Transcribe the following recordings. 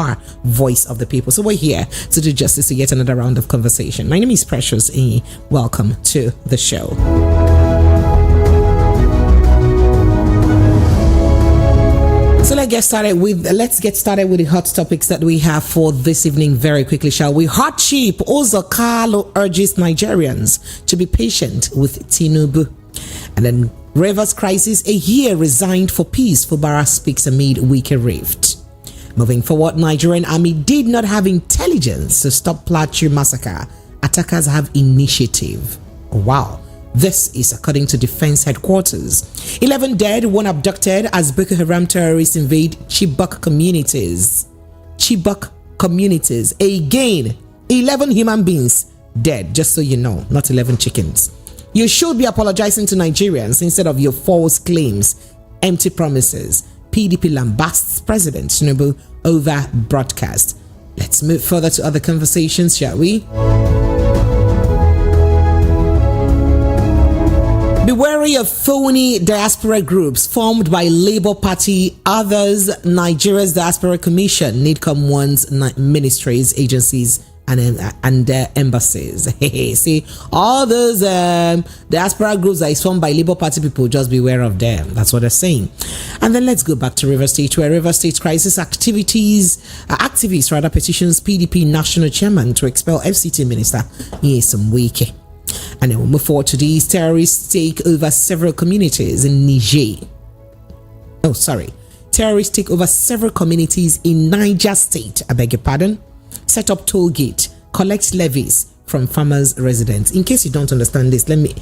are voice of the people. So we're here to do justice to yet another round of conversation. My name is Precious E. Welcome to the show. So let's get started with the hot topics that we have for this evening very quickly, shall we? Hot Chief Ozokalo urges Nigerians to be patient with Tinubu. And then Rivers crisis, a year resigned for peace. Fubara speaks amid weaker rift. Moving forward, Nigerian army did not have intelligence to stop Plateau massacre. Attackers have initiative. What? This is according to Defense Headquarters. 11 dead, 1 abducted as Boko Haram terrorists invade Chibok communities. Again, 11 human beings dead, just so you know, not 11 chickens. You should be apologizing to Nigerians instead of your false claims, empty promises. PDP lambasts President Tinubu over broadcast. Let's move further to other conversations, shall we? Be wary of phony diaspora groups formed by Labour Party, others. Nigeria's Diaspora Commission, NIDCOM warns ministries, agencies, and embassies. See, all those diaspora groups that is formed by Labour Party people, just beware of them. That's what they're saying. And then let's go back to Rivers State, where Rivers State crisis activists petitions PDP national chairman to expel FCT minister Nyesom Wike. And then we'll move forward to these. Terrorists take over several communities in Niger. Terrorists take over several communities in Niger State. I beg your pardon. Set up toll gate, collect levies from farmers' residents. In case you don't understand this, let me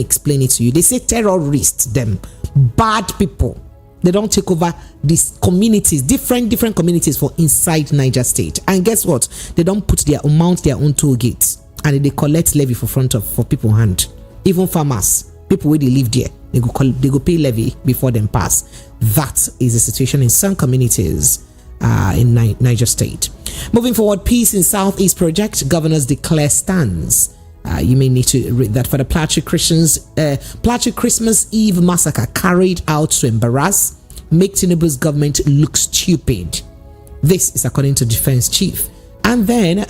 explain it to you. They say terrorists, them bad people. They don't take over these communities, different communities for inside Niger State. And guess what? They don't mount their own toll gates. And they collect levy for people hand. Even farmers, people where they live there, they go pay levy before them pass. That is the situation in some communities in Niger State. Moving forward, peace in Southeast project, governors declare stands. You may need to read that. For the Plateau Christmas Eve massacre carried out to embarrass, make Tinubu's government look stupid. This is according to Defense Chief. And then,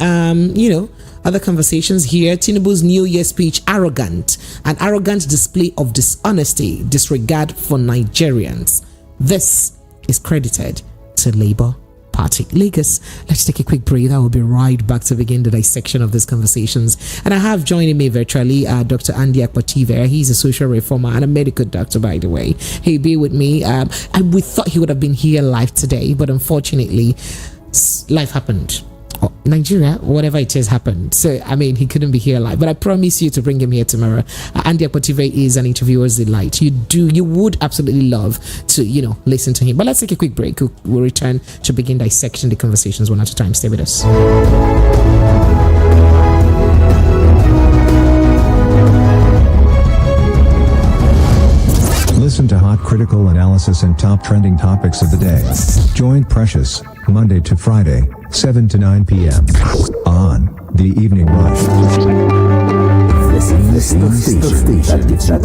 other conversations here. Tinubu's New Year speech, arrogant. An arrogant display of dishonesty, disregard for Nigerians. This is credited to Labour Party. Lagos, let's take a quick break. I will be right back to begin the dissection of these conversations. And I have joining me virtually Dr. Andia Kwativa. He's a social reformer and a medical doctor, by the way. He'll be with me. We thought he would have been here live today, but unfortunately, life happened. Nigeria, whatever it is, happened. So, he couldn't be here live. But I promise you to bring him here tomorrow. Andia Kwativa is an interviewer's delight. You would absolutely love to, listen to him. But let's take a quick break. We'll return to begin dissecting the conversations one at a time. Stay with us. Listen to hot critical analysis and top trending topics of the day. Join Precious, Monday to Friday, 7 to 9 p.m. on The Evening Rush. This is the station that gets you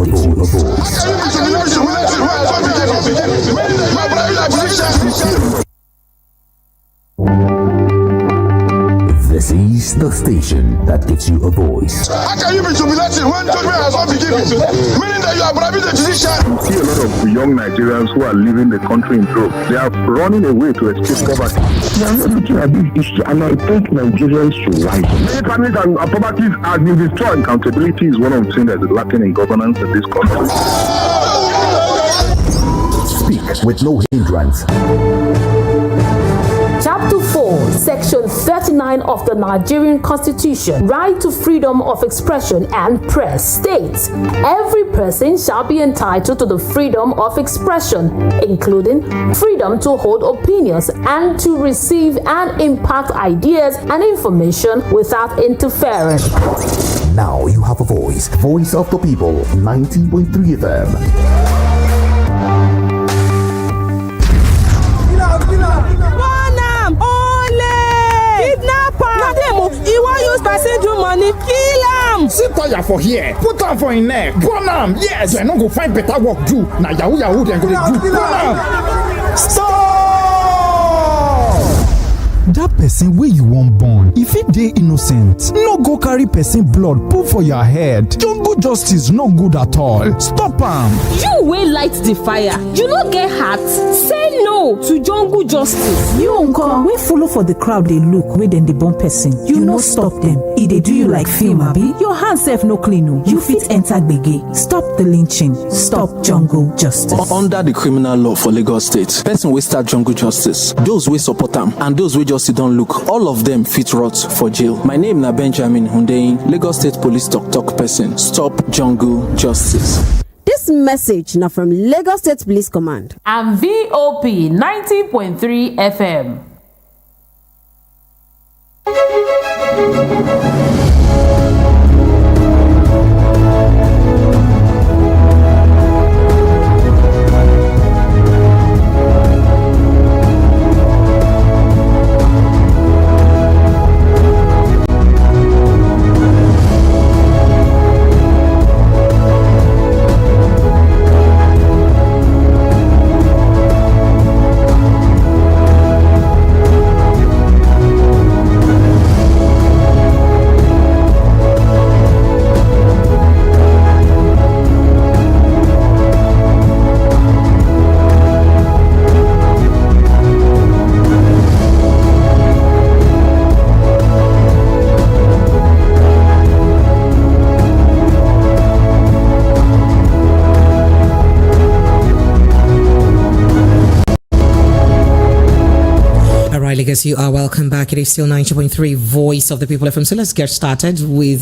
This is the station that gives you a voice. How can you be jubilating when judgment has not been given? Meaning that you are bribing the judicial. See a lot of young Nigerians who are leaving the country in droves. They are running away to escape poverty. They are not looking at this issue, and I think Nigerians should rise. Many families and properties have been destroyed. Accountability is one of the things that is lacking in governance in this country. Speak with no hindrance. Chapter 4, Section 39 of the Nigerian Constitution, right to freedom of expression and press, states, every person shall be entitled to the freedom of expression, including freedom to hold opinions and to receive and impart ideas and information without interference. Now you have a voice of the people, 90.3 FM. He won't use passenger money, kill him. Sit tire for here, put on for him neck, burn him. Yes, they no go find better work do. Now yahoo, they go do. Burn him. Stop! that person where you won't born, if it dey innocent, no go carry person blood put for your head. Jungle justice no good at all. Stop am. You wey light the fire, you no get heart. Say no to jungle justice. You uncle, wey follow for the crowd dey look wey dem dey born person. You no stop them. E dey do you like film, abi? Your hand sef no clean o. You fit enter gbege. Stop the lynching. Stop jungle justice. Under the criminal law for Lagos State, person wey start jungle justice, those wey support am, and those wey just sit down look, all of them fit rot for jail. My name na Benjamin Hundeyin, Lagos State Police talk person. Stop jungle justice. This message now from Lagos State Police Command and VOP 90.3 FM. Legacy, you are welcome back. It is still 90.3 Voice of the People FM. So let's get started with,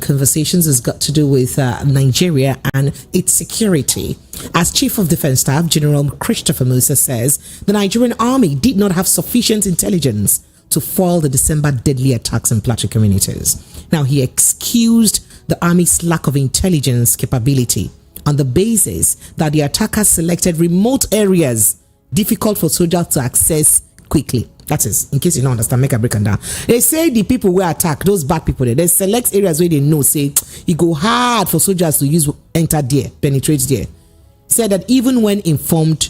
conversations has got to do with Nigeria and its security. As Chief of Defense Staff, General Christopher Musa says, the Nigerian army did not have sufficient intelligence to foil the December deadly attacks in Plateau communities. Now, he excused the army's lack of intelligence capability on the basis that the attackers selected remote areas difficult for soldiers to access quickly. That is, in case you don't understand, make a break and down. They say the people who attack, those bad people, they select areas where they know, say, it go hard for soldiers to enter there, penetrate there. Said that even when informed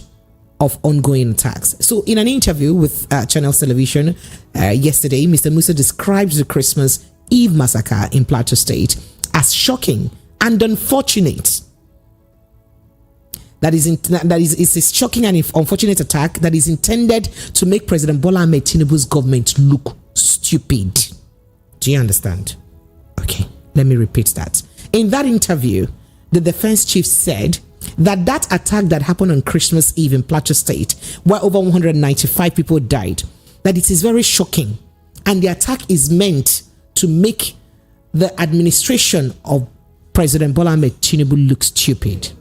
of ongoing attacks. So in an interview with Channels Television yesterday, Mr. Musa described the Christmas Eve massacre in Plateau State as shocking and unfortunate. That is a shocking and unfortunate attack that is intended to make President Bola Ahmed Tinubu's government look stupid. Do you understand? Okay, let me repeat that. In that interview, the defense chief said that attack that happened on Christmas Eve in Plateau State, where over 195 people died, that it is very shocking, and the attack is meant to make the administration of President Bola Ahmed Tinubu look stupid.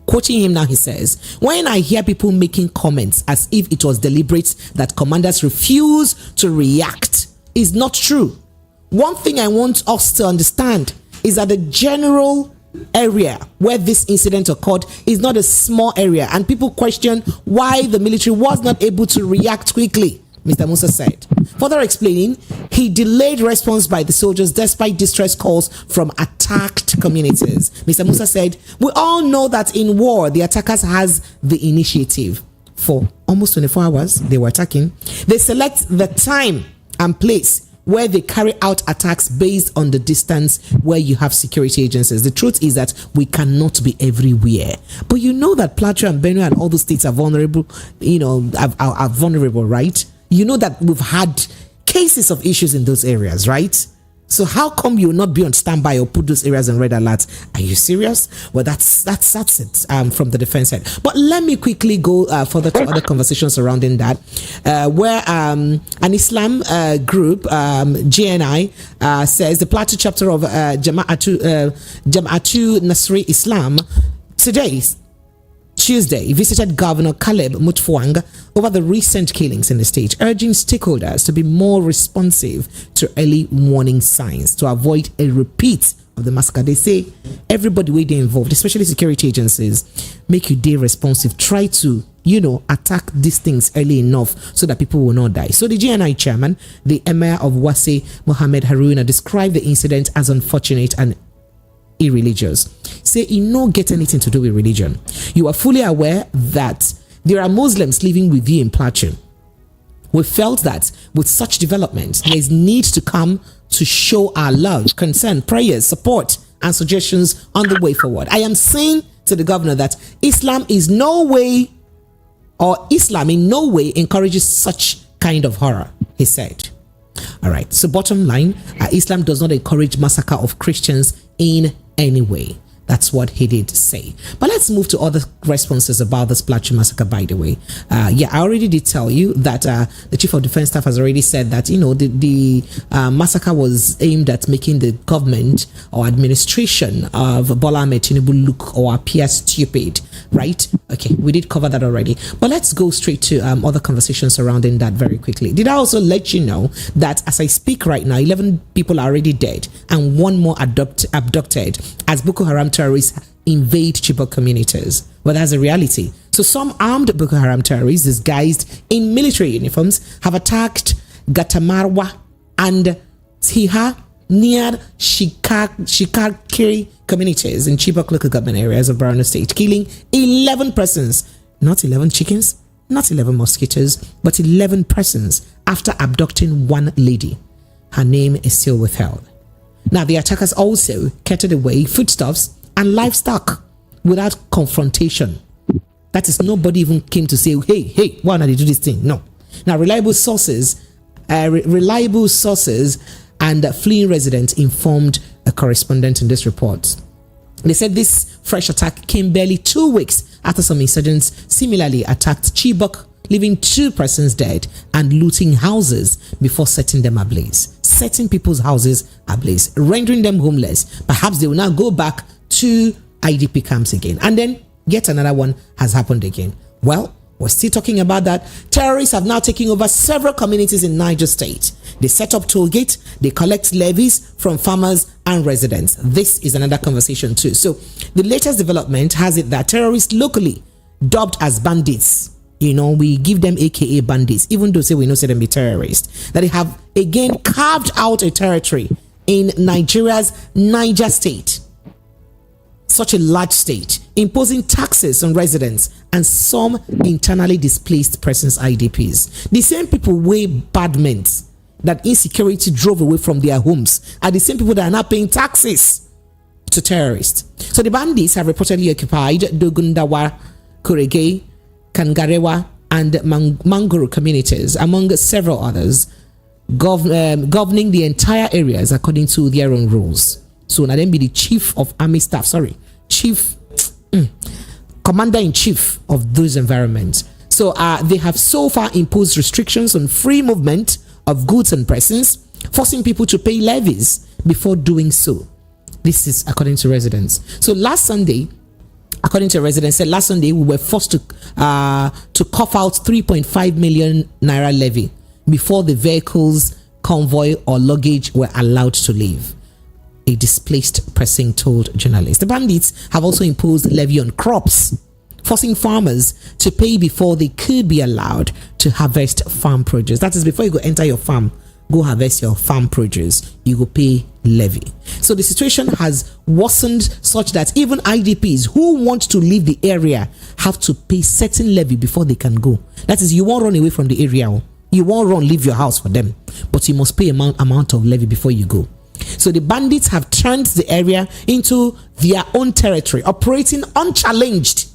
Quoting him now, he says, when I hear people making comments as if it was deliberate that commanders refuse to react, is not true. One thing I want us to understand is that the general area where this incident occurred is not a small area, and people question why the military was not able to react quickly, Mr. Musa said. Further explaining, he delayed response by the soldiers despite distress calls from attacked communities. Mr. Musa said, we all know that in war, the attackers has the initiative. For almost 24 hours, they were attacking. They select the time and place where they carry out attacks based on the distance where you have security agencies. The truth is that we cannot be everywhere. But you know that Plateau and Benue and all those states are vulnerable, are vulnerable, right? You know that we've had cases of issues in those areas, right? So how come you will not be on standby or put those areas on red alert? Are you serious? Well, that's it from the defense side. But let me quickly go further to other conversations surrounding that, where an Islam group, GNI, says the Plateau chapter of Jama'atu Nasri Islam today, Tuesday, visited Governor Caleb Mutfwang over the recent killings in the state, urging stakeholders to be more responsive to early warning signs to avoid a repeat of the massacre. They say everybody where they involved, especially security agencies, make you day responsive. Try to, attack these things early enough so that people will not die. So the GNI chairman, the Emir of Wase, Mohammed Haruna, described the incident as unfortunate and irreligious. Say it no get anything to do with religion. You are fully aware that there are Muslims living with you in Plateau. We felt that with such development, there is need to come to show our love, concern, prayers, support, and suggestions on the way forward. I am saying to the governor that Islam in no way encourages such kind of horror, he said. All right, so bottom line, Islam does not encourage massacre of Christians in any way. That's what he did say. But let's move to other responses about this Plateau massacre, by the way. I already did tell you that the Chief of Defense Staff has already said that, the massacre was aimed at making the government or administration of Bola Ahmed Tinubu look or appear stupid, right? Okay, we did cover that already. But let's go straight to other conversations surrounding that very quickly. Did I also let you know that as I speak right now, 11 people are already dead and one more abducted as Boko Haram terrorists invade Chibok communities? Well, that's a reality. So some armed Boko Haram terrorists disguised in military uniforms have attacked Gatamarwa and Tiha near Shikakiri communities in Chibok local government areas of Borno State, killing 11 persons, not 11 chickens, not 11 mosquitoes, but 11 persons after abducting one lady. Her name is still withheld. Now, the attackers also carted away foodstuffs and livestock without confrontation. That is, nobody even came to say, hey, why not you do this thing? No. Now, reliable sources and fleeing residents informed a correspondent in this report. They said this fresh attack came barely 2 weeks after some insurgents similarly attacked Chibok, leaving 2 persons dead and looting houses before setting them ablaze. Setting people's houses ablaze, rendering them homeless. Perhaps they will now go back to IDP camps again. And then yet another one has happened again. Well, we're still talking about that. Terrorists have now taken over several communities in Niger State. They set up toll gates, they collect levies from farmers and residents. This is another conversation too. So the latest development has it that terrorists locally, dubbed as bandits, we give them AKA bandits, even though we know them be terrorists, that they have again carved out a territory in Nigeria's Niger State, such a large state, imposing taxes on residents and some internally displaced persons, IDPs. The same people way bad meant that insecurity drove away from their homes are the same people that are now paying taxes to terrorists. So the bandits have reportedly occupied Dogundawa, Kurege, Kangarewa and Mangoro communities, among several others, governing the entire areas according to their own rules. So now then be the chief of army staff, commander-in-chief of those environments. So they have so far imposed restrictions on free movement of goods and persons, forcing people to pay levies before doing so. This is according to residents. So last Sunday, according to residents, said last Sunday we were forced to cough out 3.5 million naira levy before the vehicles, convoy or luggage were allowed to leave. A displaced person told journalists. The bandits have also imposed levy on crops, forcing farmers to pay before they could be allowed to harvest farm produce. That is, before you go enter your farm, go harvest your farm produce, you go pay levy. So the situation has worsened such that even IDPs who want to leave the area have to pay certain levy before they can go. That is, you won't run away from the area. You won't leave your house for them, but you must pay amount of levy before you go. So the bandits have turned the area into their own territory, operating unchallenged.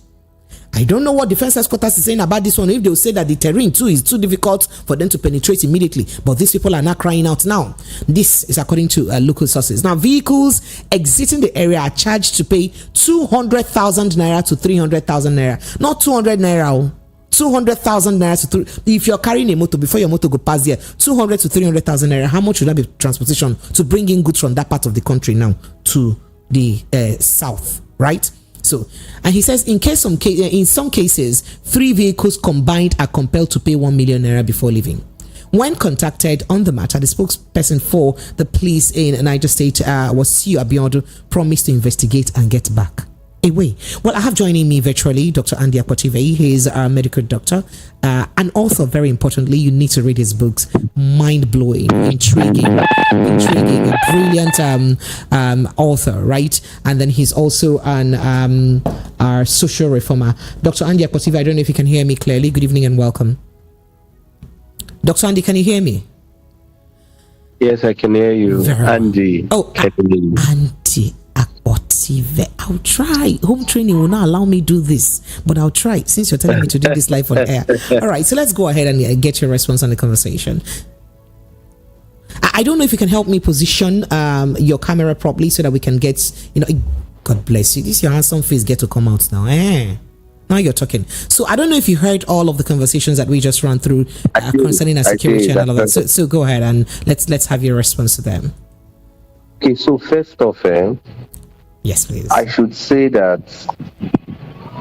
I don't know what Defense Headquarters is saying about this one. If they will say that the terrain too is too difficult for them to penetrate immediately, but these people are not crying out now. This is according to local sources. Now, vehicles exiting the area are charged to pay 200,000 naira to 300,000 naira, not 200 naira. 200,000 naira if you're carrying a motor, before your motor go past here, 200 to 300,000 naira. How much would that be transportation to bring in goods from that part of the country now to the south, right? So, and he says in some cases 3 vehicles combined are compelled to pay 1 million naira before leaving. When contacted on the matter, the spokesperson for the police in Niger State was Siu Abiodun, promised to investigate and get back away. Well, I have joining me virtually Dr. Andia He is a medical doctor and author. Very importantly, you need to read his books. Mind-blowing, intriguing, a brilliant author, right? And then he's also an our social reformer. Dr. Andia I don't know if you can hear me clearly. Good evening and welcome. Dr. Andy, can you hear me? Yes, I can hear you. Andy. Oh, Andy. I'll try. Home training will not allow me to do this, but I'll try since you're telling me to do this live on air. All right, so let's go ahead and get your response on the conversation. I don't know if you can help me position your camera properly so that we can get, God bless you. This your handsome face get to come out now. Now you're talking. So I don't know if you heard all of the conversations that we just ran through concerning our security and all of that. So go ahead and let's have your response to them. Okay, so first off, yes, please. I should say that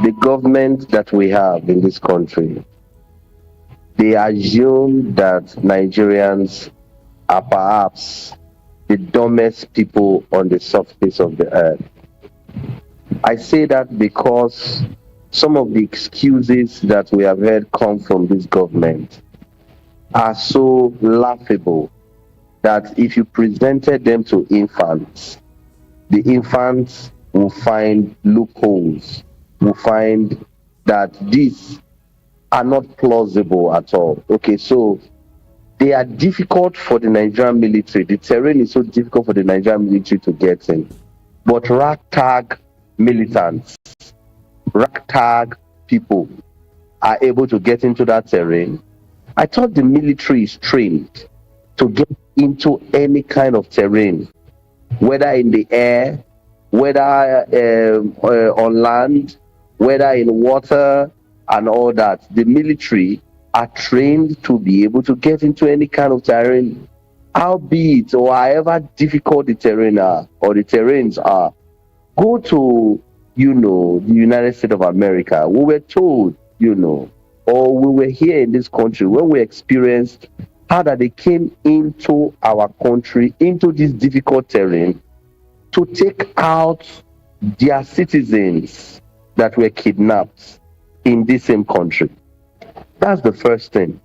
the government that we have in this country, they assume that Nigerians are perhaps the dumbest people on the surface of the earth. I say that because some of the excuses that we have heard come from this government are so laughable that if you presented them to infants, the infants will find loopholes, will find that these are not plausible at all. Okay, so they are difficult for the Nigerian military. The terrain is so difficult for the Nigerian military to get in. But ragtag militants, ragtag people are able to get into that terrain. I thought the military is trained to get into any kind of terrain, whether in the air, whether on land, whether in water and all that. The military are trained to be able to get into any kind of terrain, albeit or however difficult the terrain are or the terrains are. Go to, the United States of America. We were told, or we were here in this country when we experienced how that they came into our country, into this difficult terrain, to take out their citizens that were kidnapped in this same country. That's the first thing.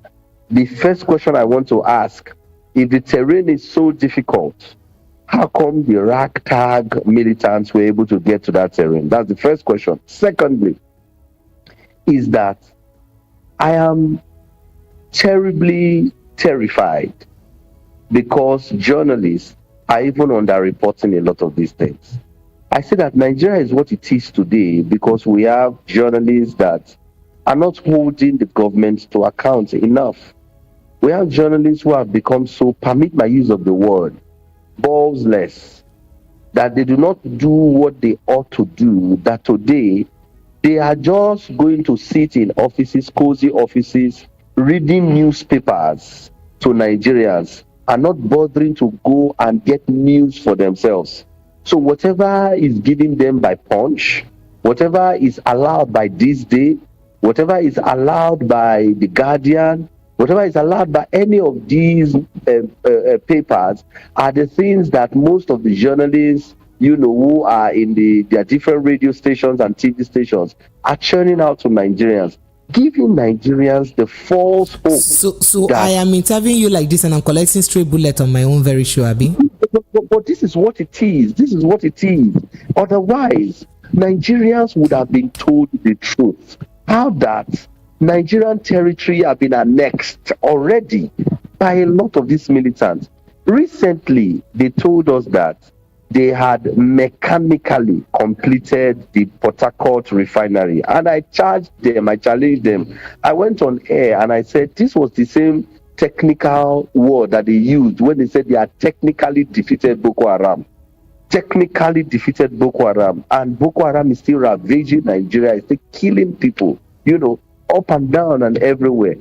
The first question I want to ask, if the terrain is so difficult, how come the ragtag militants were able to get to that terrain? That's the first question. Secondly, is that I am terribly terrified because journalists are even underreporting a lot of these things. I say that Nigeria is what it is today because we have journalists that are not holding the government to account enough. We have journalists who have become so, permit my use of the word, ballsless, that they do not do what they ought to do, that today they are just going to sit in offices, cozy offices, reading newspapers to Nigerians and not bothering to go and get news for themselves. So whatever is given them by Punch, whatever is allowed by This Day, whatever is allowed by The Guardian, whatever is allowed by any of these papers are the things that most of the journalists, who are in their different radio stations and TV stations are churning out to Nigerians, giving Nigerians the false hope. So I am interviewing you like this and I'm collecting stray bullet on my own very sure, Abi. But this is what it is. This is what it is. Otherwise, Nigerians would have been told the truth. How that Nigerian territory have been annexed already by a lot of these militants. Recently, they told us that they had mechanically completed the Port Harcourt refinery. And I challenged them. I went on air and I said, this was the same technical word that they used when they said they had technically defeated Boko Haram. Technically defeated Boko Haram. And Boko Haram is still ravaging Nigeria. It's still killing people, up and down and everywhere.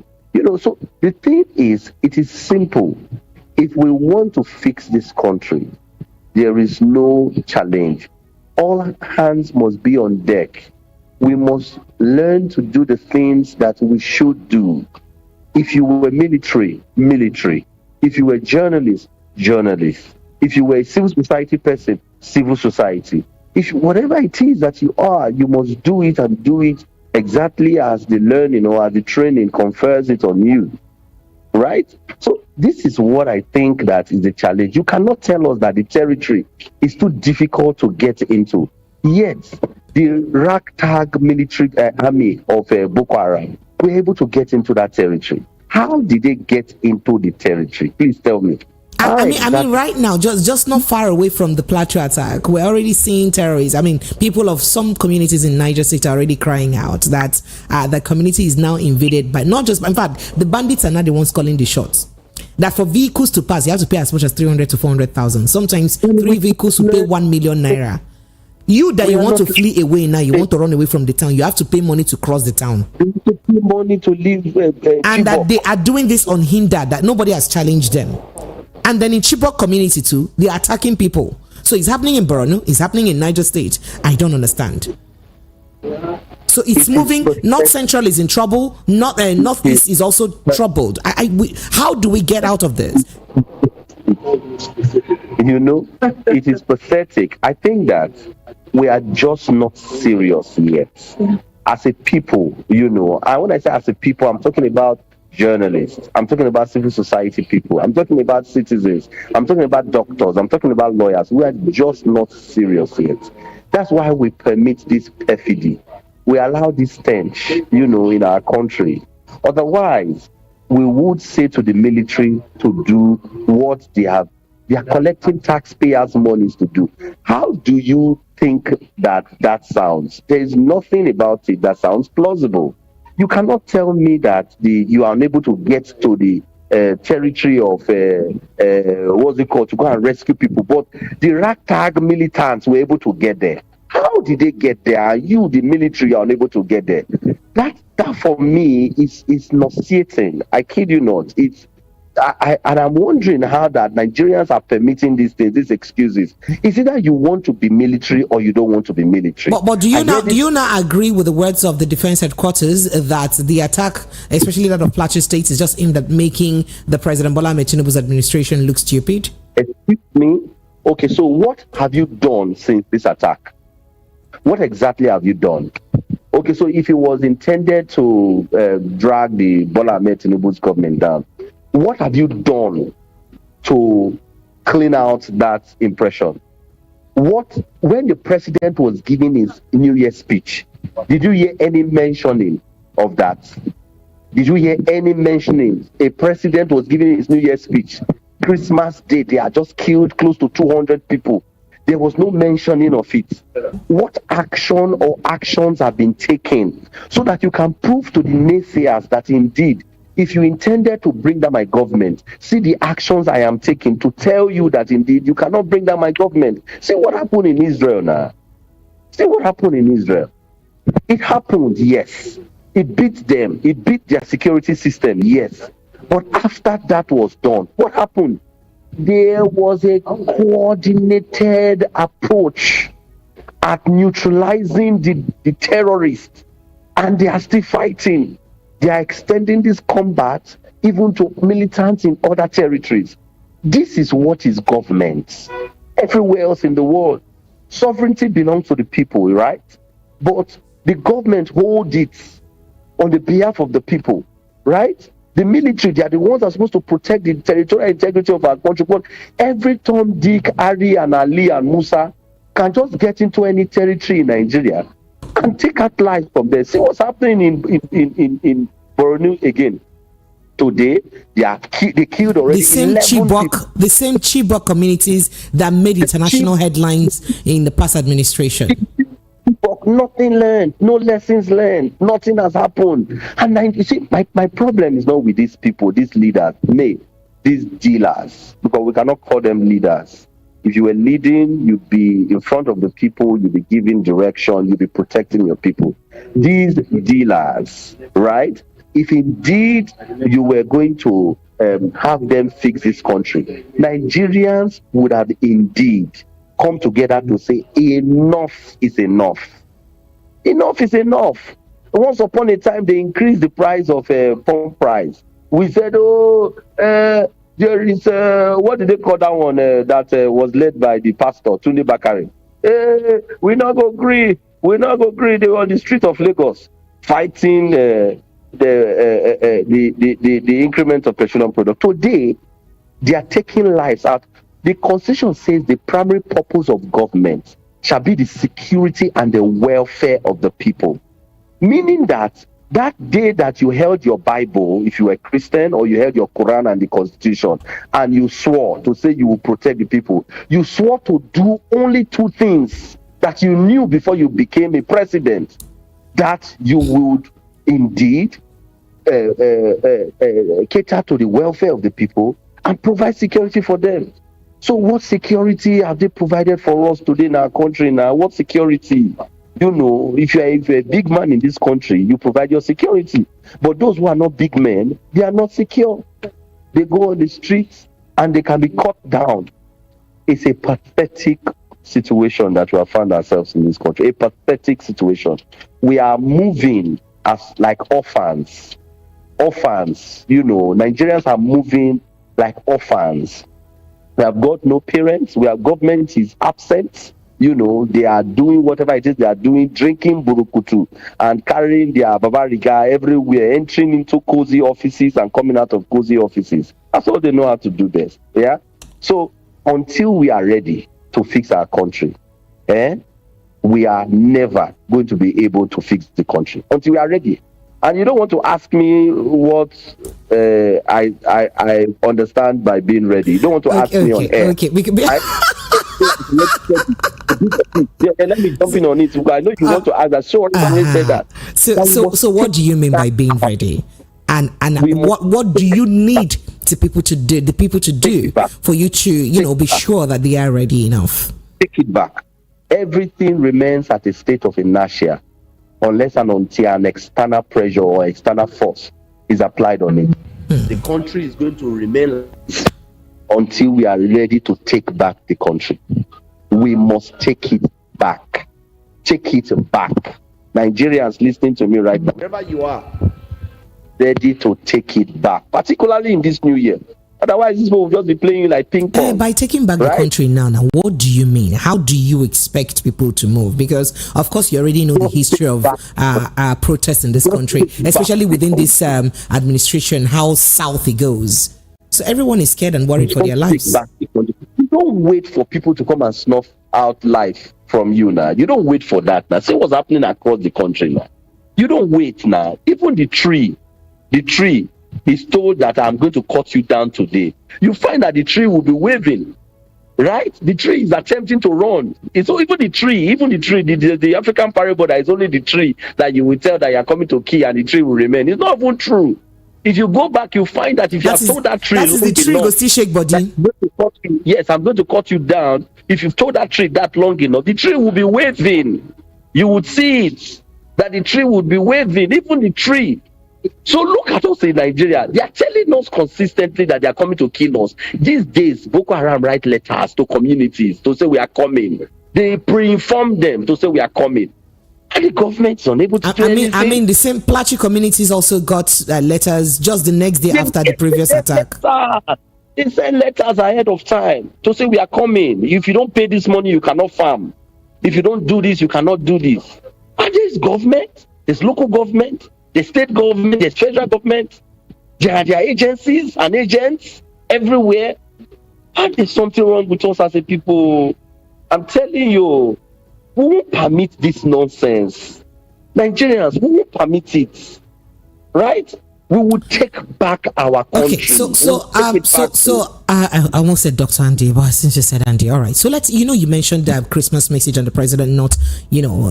So the thing is, it is simple. If we want to fix this country, there is no challenge. All hands must be on deck. We must learn to do the things that we should do. If you were military. If you were journalist. If you were a civil society person, civil society. If whatever it is that you are, you must do it and do it exactly as the learning or as the training confers it on you. Right? So this is what I think that is the challenge. You cannot tell us that the territory is too difficult to get into. Yet, the ragtag military army of Boko Haram were able to get into that territory. How did they get into the territory? Please tell me. I mean, right now, just not far away from the Plateau attack, we're already seeing terrorists. I mean, people of some communities in Niger State are already crying out that the community is now invaded by not just, in fact, the bandits are not the ones calling the shots. That for vehicles to pass, you have to pay as much as 300 to 400,000. Sometimes 3 vehicles will pay 1 million naira. You that you want to flee away now, you want to run away from the town, you have to pay money to cross the town. You have to pay money to leave. And that they are doing this unhindered, that nobody has challenged them. And then in Chibok community too, they are attacking people. So it's happening in Borno, it's happening in Niger State. I don't understand. So it's moving. North Central is in trouble. Northeast is also troubled. How do we get out of this? You know, it is pathetic. I think that we are just not serious yet. As a people, you know, and when I say as a people, I'm talking about journalists, I'm talking about civil society people, I'm talking about citizens, I'm talking about doctors, I'm talking about lawyers. We are just not serious yet. That's why we permit this perfidy. We allow this stench, you know, in our country. Otherwise, we would say to the military to do what they are collecting taxpayers' monies to do. How do you think that sounds? There is nothing about it that sounds plausible. You cannot tell me that you are unable to get to the territory of what's it called, to go and rescue people, but the ragtag militants were able to get there. How did they get there? Are you, the military, are unable to get there? That for me is nauseating. I kid you not. And I'm wondering how that Nigerians are permitting these things, these excuses. It's either you want to be military or you don't want to be military. But do you now agree with the words of the defense headquarters that the attack, especially that of Plateau State, is just aimed at making the President Bola Ahmed Tinubu's administration look stupid? Excuse me? Okay, so what have you done since this attack? What exactly have you done? Okay, so if it was intended to drag the Bola Ahmed Tinubu's government down, what have you done to clean out that impression? When the president was giving his New Year speech, did you hear any mentioning of that? Did you hear any mentioning? A president was giving his New Year speech. Christmas Day, they had just killed close to 200 people. There was no mentioning of it. What action or actions have been taken so that you can prove to the naysayers that indeed, if you intended to bring down my government, see the actions I am taking to tell you that indeed you cannot bring down my government. See what happened in Israel now. See what happened in Israel. It happened, yes. It beat them. It beat their security system, yes. But after that was done, what happened? There was a coordinated approach at neutralizing the terrorists, and they are still fighting. They are extending this combat even to militants in other territories. This is what is government. Everywhere else in the world, sovereignty belongs to the people, right? But the government holds it on the behalf of the people, right? The military, they are the ones that are supposed to protect the territorial integrity of our country. But every Tom, Dick, Harry, and Ali, and Musa can just get into any territory in Nigeria and take out lives from there. See what's happening in Borno again. Today, they killed already the same Chibok communities that made international headlines in the past administration. Nothing learned, no lessons learned, nothing has happened. And you see, my problem is not with these people, these leaders, these dealers, because we cannot call them leaders. If you were leading, you'd be in front of the people, you'd be giving direction, you'd be protecting your people. These dealers, right? If indeed you were going to have them fix this country, Nigerians would have indeed come together to say enough is enough. Enough is enough. Once upon a time, they increased the price of pump price. We said, there is, what did they call that one that was led by the pastor, Tunde Bakare? We're not going to agree. We're not going to agree. They were on the street of Lagos fighting the increment of petroleum product. Today, they are taking lives out. The Constitution says the primary purpose of government shall be the security and the welfare of the people. Meaning that That day that you held your Bible, if you were Christian, or you held your Quran and the Constitution, and you swore to say you will protect the people, you swore to do only two things that you knew before you became a president, that you would indeed cater to the welfare of the people and provide security for them. So what security have they provided for us today in our country now? What security? You know, if you're a big man in this country, you provide your security. But those who are not big men, they are not secure. They go on the streets and they can be cut down. It's a pathetic situation that we have found ourselves in this country. A pathetic situation. We are moving as like orphans. Orphans, you know, Nigerians are moving like orphans. We have got no parents. Our government is absent. You know, they are doing whatever it is they are doing, drinking burukutu and carrying their babariga everywhere, entering into cozy offices and coming out of cozy offices. That's all they know how to do best. Yeah. So until we are ready to fix our country, we are never going to be able to fix the country until we are ready. And you don't want to ask me what I understand by being ready. You don't want to ask me on air. Okay. Let me jump in on it. I know you want to ask that. So say that. So what do you mean by being ready? And what do you need the people to do for you to be sure that they are ready enough? Take it back. Everything remains at a state of inertia unless and until an external pressure or external force is applied on it. The country is going to remain until we are ready to take back the country. We must take it back. Take it back. Nigerians listening to me right now, wherever you are, ready to take it back, particularly in this new year. Otherwise, this will just be playing like ping pong. By taking back the country now, what do you mean? How do you expect people to move? Because, of course, you already know the history of protests in this country, especially within this administration, how south it goes. So everyone is scared and worried for their lives. You don't wait for people to come and snuff out life from you now. You don't wait for that now. See what's happening across the country now. You don't wait now. Even the tree is told that I'm going to cut you down today. You find that the tree will be waving, right? The tree is attempting to run. It's even the tree, the African parable that is only the tree that you will tell that you are coming to kill and the tree will remain. It's not even true. If you go back, you find that if you have told that tree, that is the tree go still shake body. Yes, I'm going to cut you down. If you've told that tree that long enough, the tree will be waving. You would see it, that the tree would be waving, even the tree. So look at us in Nigeria. They are telling us consistently that they are coming to kill us. These days, Boko Haram write letters to communities to say we are coming. They pre-inform them to say we are coming. And the government is unable to do anything. I mean, the same Plateau communities also got letters just the next day after the previous attack. They send letters ahead of time to say we are coming. If you don't pay this money, you cannot farm. If you don't do this, you cannot do this. And there's government, there's local government, the state government, the federal government, there are agencies and agents everywhere. And there's something wrong with us as a people. I'm telling you, we won't permit this nonsense. Nigerians, we won't permit it. Right? We will take back our country. Okay, I almost said Dr. Andy, but since you said Andy, all right. So let's, you mentioned the Christmas message and the president not,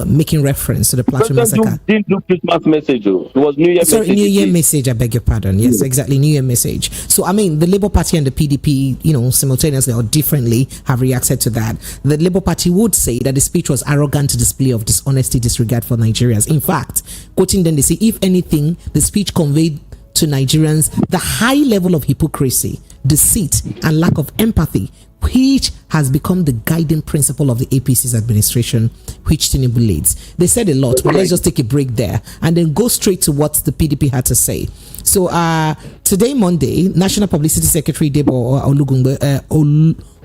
making reference to the Plateau Massacre. Didn't do Christmas message. It was New Year message. Sorry, New Year message, I beg your pardon. Yes, exactly, New Year message. So, I mean, the Labour Party and the PDP, simultaneously or differently have reacted to that. The Labour Party would say that the speech was arrogant display of dishonesty, disregard for Nigerians. In fact, quoting them, they say, if anything, the speech conveyed to Nigerians the high level of hypocrisy, deceit, and lack of empathy, which has become the guiding principle of the APC's administration, which Tinubu leads. They said a lot, but let's just take a break there and then go straight to what the PDP had to say. So today, Monday, National Publicity Secretary Debo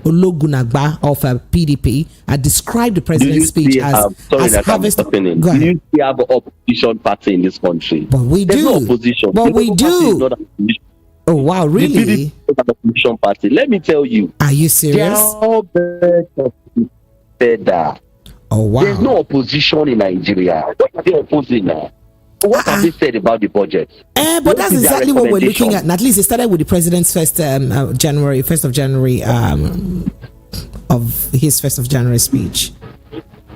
Ologunagba of PDP described the president's speech as harvest. Do you have an opposition party in this country? But we There's do. no opposition. But we do. Oh wow, really? The PDP is an opposition party. Let me tell you. Are you serious? They are all better. Oh wow. There's no opposition in Nigeria. What are they opposing now? What have they said about the budget? But that's exactly what we're looking at. At least it started with the president's first of January of his 1st of January speech.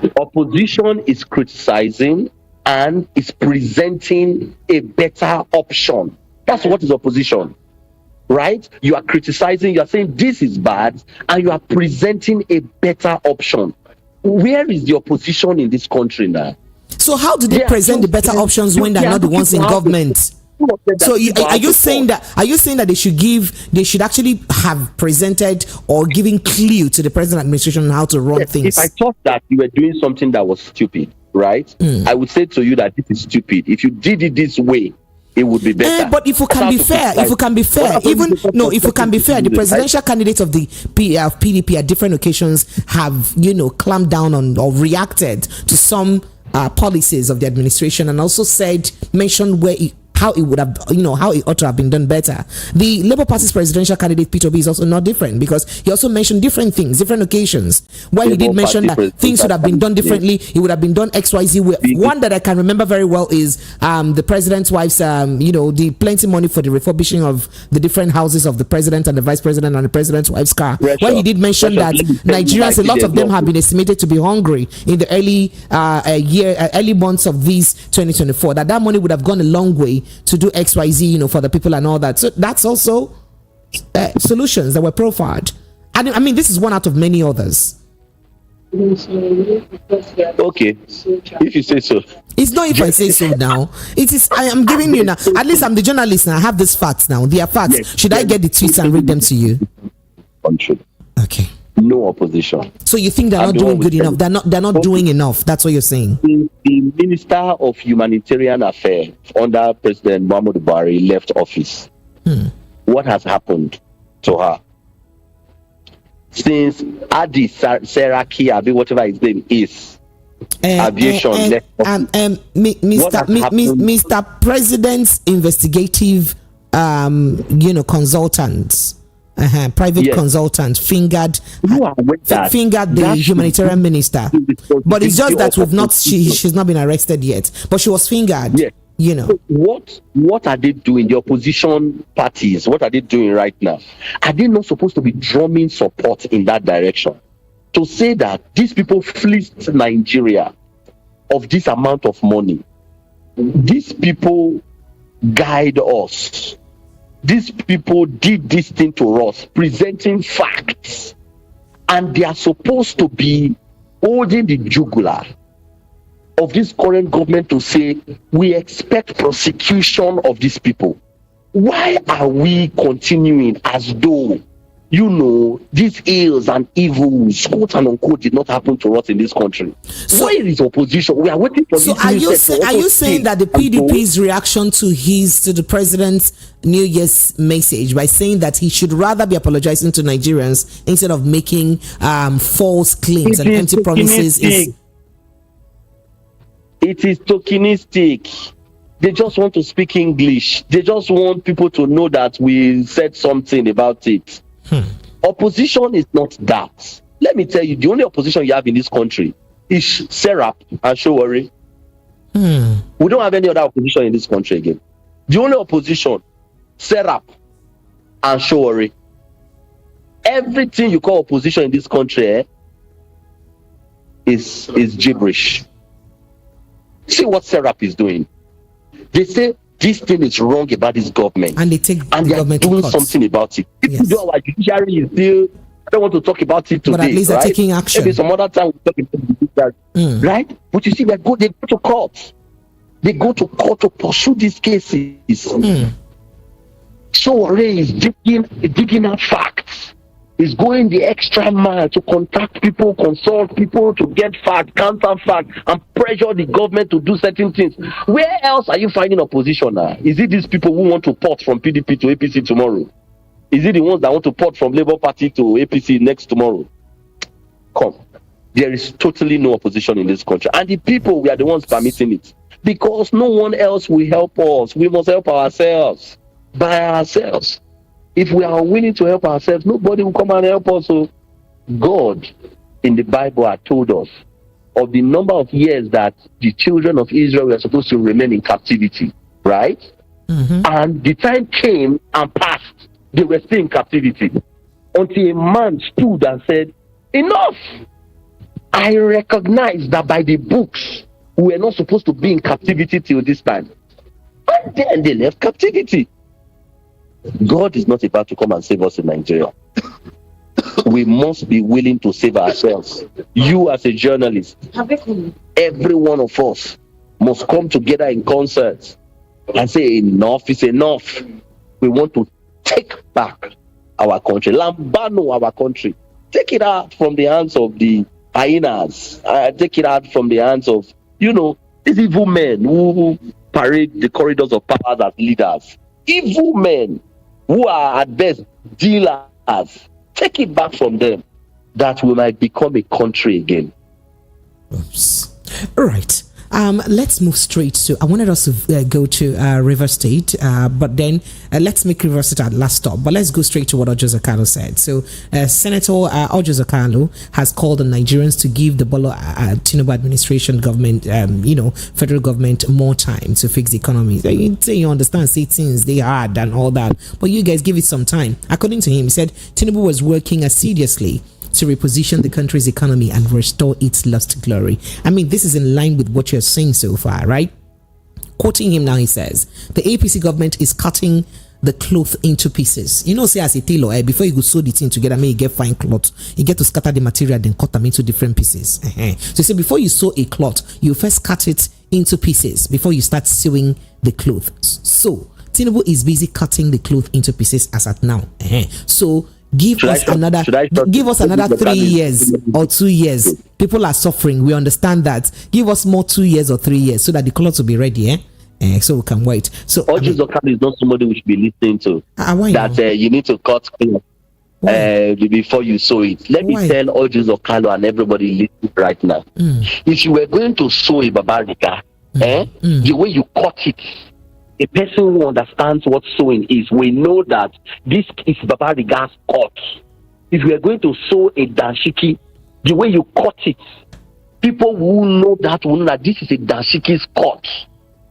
The opposition is criticizing and is presenting a better option. That's what is opposition, right? You are criticizing, you are saying this is bad, and you are presenting a better option. Where is the opposition in this country now? So how do they present the better options when they're not the ones in government? So are you saying that they should actually have presented or given clue to the present administration on how to run things? If I thought that you were doing something that was stupid, right? I would say to you that this is stupid. If you did it this way, it would be better. But if we can be fair, the presidential candidates of the PDP at different occasions have, clamped down on or reacted to some policies of the administration and also mentioned how it would have, how it ought to have been done better. The Labour Party's presidential candidate Peter B is also not different, because he also mentioned different things, different occasions where he did mention that things would have been done differently. It would have been done XYZ way. One that I can remember very well is the president's wife's, the plenty money for the refurbishing of the different houses of the president and the vice president and the president's wife's car. Where he did mention that Nigerians, a lot of them have been estimated to be hungry in the early months of this 2024. That money would have gone a long way to do XYZ, for the people and all that. So that's also solutions that were profiled. And I mean, this is one out of many others. Okay, if you say so. It's not if I say so now. It is. I am giving you now. At least I'm the journalist now. I have these facts now. They are facts. Yes, should I get the tweets and read them to you? Okay. No opposition. So you think they're not doing good enough? They're not doing enough. That's what you're saying. The Minister of Humanitarian Affairs under President Muhammadu Buhari left office. What has happened to her? Since Adi Seraki, whatever his name is, aviation left office. Mr. President's investigative consultants. Private consultant fingered the humanitarian minister, but it's just that she's not been arrested yet, but she was fingered. What are they doing? The opposition parties, what are they doing right now? Are they not supposed to be drumming support in that direction to say that these people fleeced Nigeria of this amount of money? These people guide us. These people did this thing to us, presenting facts, and they are supposed to be holding the jugular of this current government to say, we expect prosecution of these people. Why are we continuing as though, these ills and evils, quote and unquote, did not happen to us in this country? So, why is opposition? We are waiting for this. Are you saying that the PDP's reaction to the president's New Year's message by saying that he should rather be apologizing to Nigerians instead of making false claims and empty promises It is tokenistic. They just want to speak English. They just want people to know that we said something about it. Opposition is not that. Let me tell you, the only opposition you have in this country is Serap and Showore. We don't have any other opposition in this country again. The only opposition, Serap and Showore. Everything you call opposition in this country is gibberish. See what Serap is doing. They say this thing is wrong about this government, and they are doing something about it. If you do our judiciary is still, I don't want to talk about it today, but at least they're taking action. Maybe some other time we'll talk about the judiciary, right? But you see, they go to court. They go to court to pursue these cases. So Ray is digging out facts. Is going the extra mile to contact people, consult people to get fact, counter fact, and pressure the government to do certain things. Where else are you finding opposition now? Is it these people who want to port from PDP to APC tomorrow? Is it the ones that want to port from Labour Party to APC next tomorrow? Come. There is totally no opposition in this country. And the people, we are the ones permitting it. Because no one else will help us. We must help ourselves. By ourselves. If we are willing to help ourselves, nobody will come and help us. So God in the Bible had told us of the number of years that the children of Israel were supposed to remain in captivity, right? And the time came and passed. They were still in captivity until a man stood and said, enough! I recognize that by the books, we were not supposed to be in captivity till this time. And then they left captivity. God is not about to come and save us in Nigeria. We must be willing to save ourselves. You as a journalist, every one of us must come together in concert and say enough is enough. We want to take back our country, lambano our country, take it out from the hands of the hyenas, take it out from the hands of, these evil men who parade the corridors of power as leaders, evil men who are at best dealers. Take it back from them, that we might become a country again. Oops. All right. Let's move straight to, I wanted us to go to River State, but then let's make River State our last stop. But let's go straight to what Ojo Zakalo said. So Senator Ojo Zakalo has called on Nigerians to give the Bola Tinubu administration government, federal government more time to fix the economy. You say you understand, say things, they hard and all that, but you guys give it some time. According to him, he said Tinubu was working assiduously to reposition the country's economy and restore its lost glory. I mean, this is in line with what you're saying so far, right? Quoting him now, he says, the APC government is cutting the cloth into pieces. Say as a tailor, before you go sew the thing together, you get fine cloth. You get to scatter the material, then cut them into different pieces. So say before you sew a cloth, you first cut it into pieces before you start sewing the cloth. So Tinubu is busy cutting the cloth into pieces as at now. So give us another 3 years or 2 years. People are suffering, we understand that. Give us more 2 years or 3 years so that the clothes will be ready, so we can wait. So Ojo Zakalo is not somebody we should be listening to. You need to cut before you sew it. Let me tell Ojo Zakalo and everybody listening right now. If you were going to sew a babariga, the way you cut it, a person who understands what sewing is will know that this is babariga's cut. If you are going to sew a danshiki, the way you cut it, people who know that will know that this is a danshiki's cut.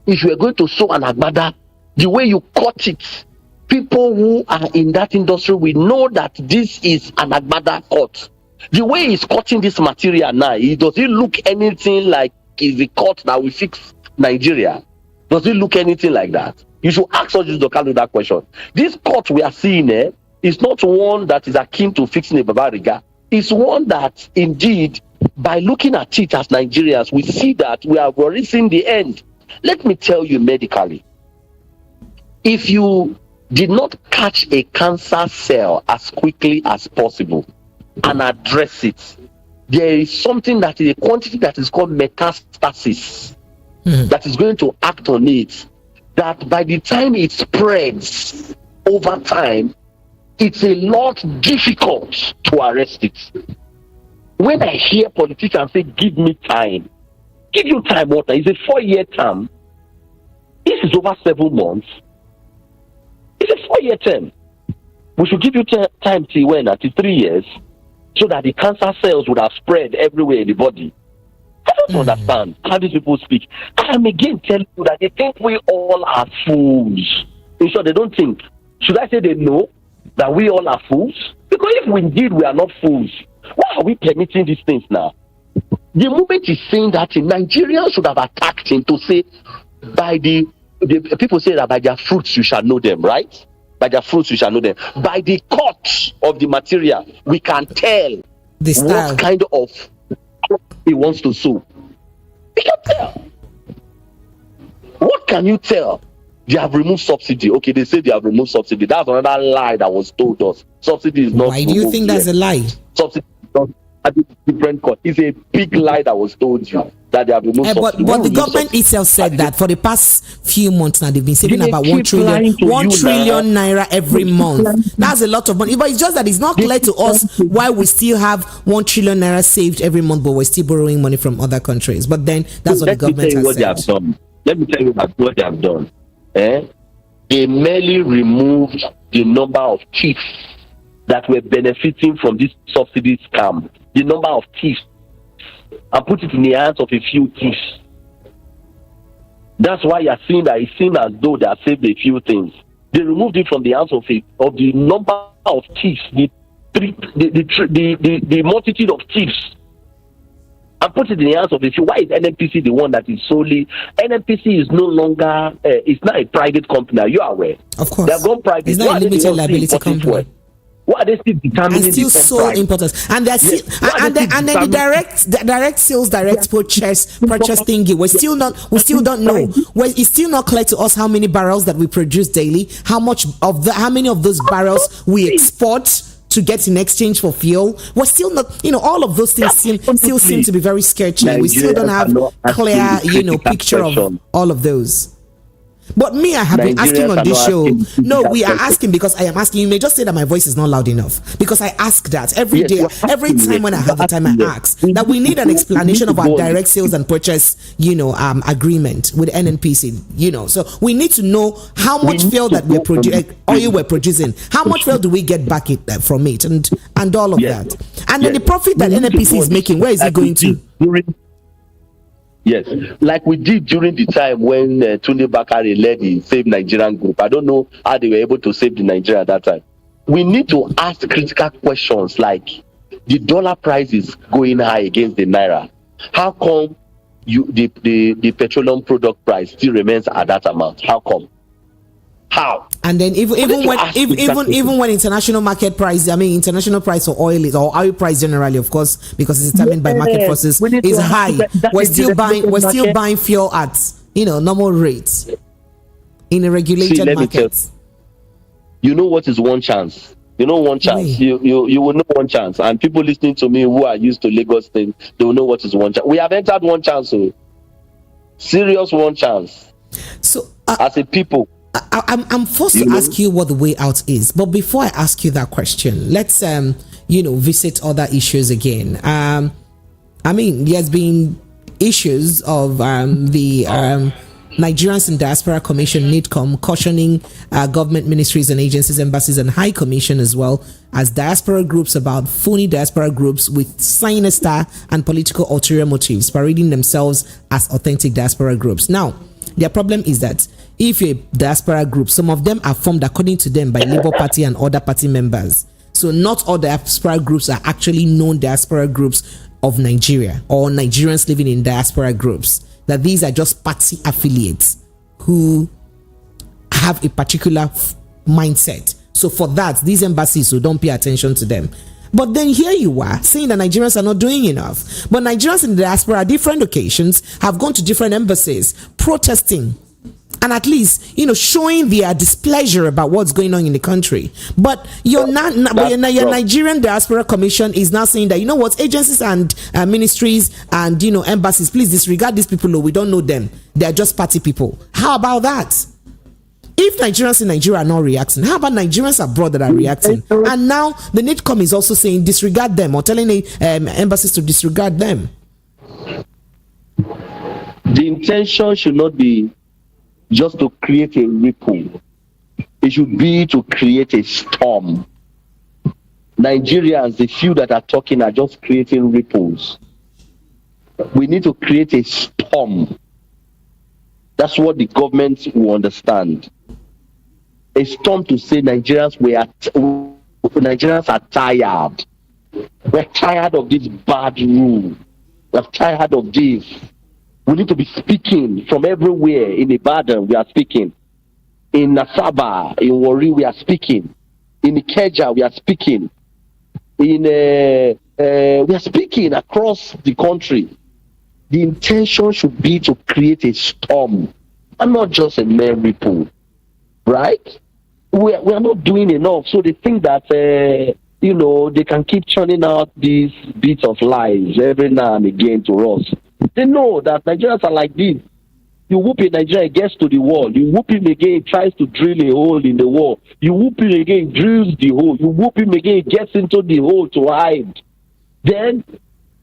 If you are going to sew an agbada, the way you cut it, people who are in that industry will know that this is an agbada cut. The way he's cutting this material now, does it look anything like is the cut that will fix Nigeria? Does it look anything like that? You should ask Ojo Zakalo that question. This cut we are seeing is not one that is akin to fixing a babariga. It's one that, indeed, by looking at it as Nigerians, we see that we are reaching the end. Let me tell you medically, if you did not catch a cancer cell as quickly as possible and address it, there is something that is a quantity that is called metastasis that is going to act on it, that by the time it spreads over time, it's a lot difficult to arrest it. When I hear politicians say, give me time, give you time, what? It's a 4-year term. This is over 7 months. It's a 4-year term. We should give you time till when? Till 3 years, so that the cancer cells would have spread everywhere in the body. I don't understand how these people speak. I'm again telling you that they think we all are fools. In short, they don't think. Should I say they know that we all are fools? Because if we indeed we are not fools, why are we permitting these things now? The moment he's saying that, Nigerians should have attacked him to say, by the people say that by their fruits you shall know them, right? By their fruits you shall know them. By the cut of the material, we can tell what kind of he wants to sow. We can tell. What can you tell? They have removed subsidy. Okay, they say they have removed subsidy. That's another lie that was told us. Subsidy is not. Why do you think that's a lie? Subsidy is not a different cut. It's a big lie that was told you that they have removed subsidy. But the government itself said that for the past few months now they've been saving about 1 trillion naira every month. That's a lot of money. But it's just that it's not clear to us why we still have 1 trillion naira saved every month, but we're still borrowing money from other countries. But then that's what the government has said. Let me tell you what they have done. They merely removed the number of thieves that were benefiting from this subsidy scam. The number of thieves and put it in the hands of a few thieves. That's why you're seeing that it seems as though they have saved a few things. They removed it from the hands of the number of thieves, the multitude of thieves, and put it in the hands of a few. Why is NNPC the one that is solely? NNPC is no longer. It's not a private company. Are you aware? Of course, they have gone private. It's not a limited liability company. Why are they still determining and still so important? And they're still, and then the direct sales, direct purchase thingy. We still don't know. It's still not clear to us how many barrels that we produce daily, how many of those barrels we export to get in exchange for fuel. We're still not, all of those things still seem to be very sketchy. We still don't have clear, picture of all of those. But me, I have been asking on this show. No, we are asking because I am asking. You may just say that my voice is not loud enough because I ask that every day, every time when I have the time, I ask that we need an explanation of our direct sales and purchase, agreement with NNPC. So we need to know how much fuel that we're producing. How much fuel do we get back from it, and all of that, and then the profit that NNPC is making, where is it going to? Yes, like we did during the time when Tunde Bakare led the Save Nigerian group. I don't know how they were able to save the Nigeria at that time. We need to ask critical questions like the dollar price is going high against the naira. How come the petroleum product price still remains at that amount? How come? How? And then even when international market price, international price for oil or oil price generally, of course, because it's determined by market forces, is high. We're still buying fuel at normal rates in a regulated market. You know what is one chance? You know one chance. You will know one chance. And people listening to me who are used to Lagos thing, they will know what is one chance. We have entered one chance, so serious one chance. So as a people. I'm forced to ask you what the way out is, but before I ask you that question, let's visit other issues again. There's been issues of the Nigerians in Diaspora Commission (NIDCOM) cautioning government ministries and agencies, embassies, and High Commission as well as diaspora groups about phony diaspora groups with sinister and political ulterior motives, parading themselves as authentic diaspora groups. Now, their problem is that if you're a diaspora group, some of them are formed according to them by Labour Party and other party members. So not all diaspora groups are actually known diaspora groups of Nigeria or Nigerians living in diaspora groups. That these are just party affiliates who have a particular mindset. So for that, these embassies, so don't pay attention to them. But then here you are saying that Nigerians are not doing enough. But Nigerians in the diaspora at different occasions have gone to different embassies protesting and at least, showing their displeasure about what's going on in the country. But your Nigerian Diaspora Commission is now saying that, agencies and ministries and, embassies, please disregard these people. We don't know them. They're just party people. How about that? If Nigerians in Nigeria are not reacting, how about Nigerians abroad that are reacting? And now the NIDCOM is also saying disregard them or telling the embassies to disregard them. The intention should not be just to create a ripple. It should be to create a storm. Nigerians, the few that are talking, are just creating ripples. We need to create a storm. That's what the government will understand. A storm to say Nigerians are tired. We're tired of this bad rule. We're tired of this. We need to be speaking from everywhere. In Ibadan, we are speaking. In Nasaba, in Warri, we are speaking. In Ikeja, we are speaking. We are speaking across the country. The intention should be to create a storm and not just a mere ripple, right? We are not doing enough. So they think that they can keep churning out these bits of lies every now and again to us. They know that Nigerians are like this. You whoop in Nigeria, gets to the wall. You whoop him again, tries to drill a hole in the wall. You whoop him again, drills the hole. You whoop him again, gets into the hole to hide. Then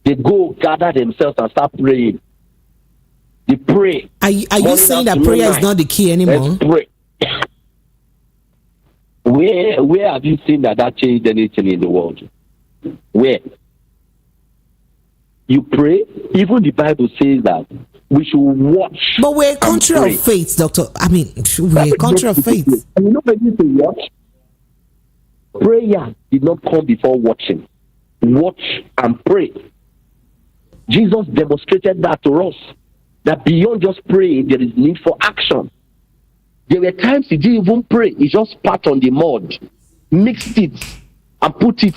they go gather themselves and start praying. They pray. Are you saying that prayer is not the key anymore? Let's pray. Where have you seen that changed anything in the world? Where? You pray. Even the Bible says that we should watch. But we're a country of faith, Doctor. I mean, we're a country of faith. And you know when you say watch? Prayer did not come before watching. Watch and pray. Jesus demonstrated that to us. That beyond just praying, there is need for action. There were times he didn't even pray. He just spat on the mud, mixed it, and put it,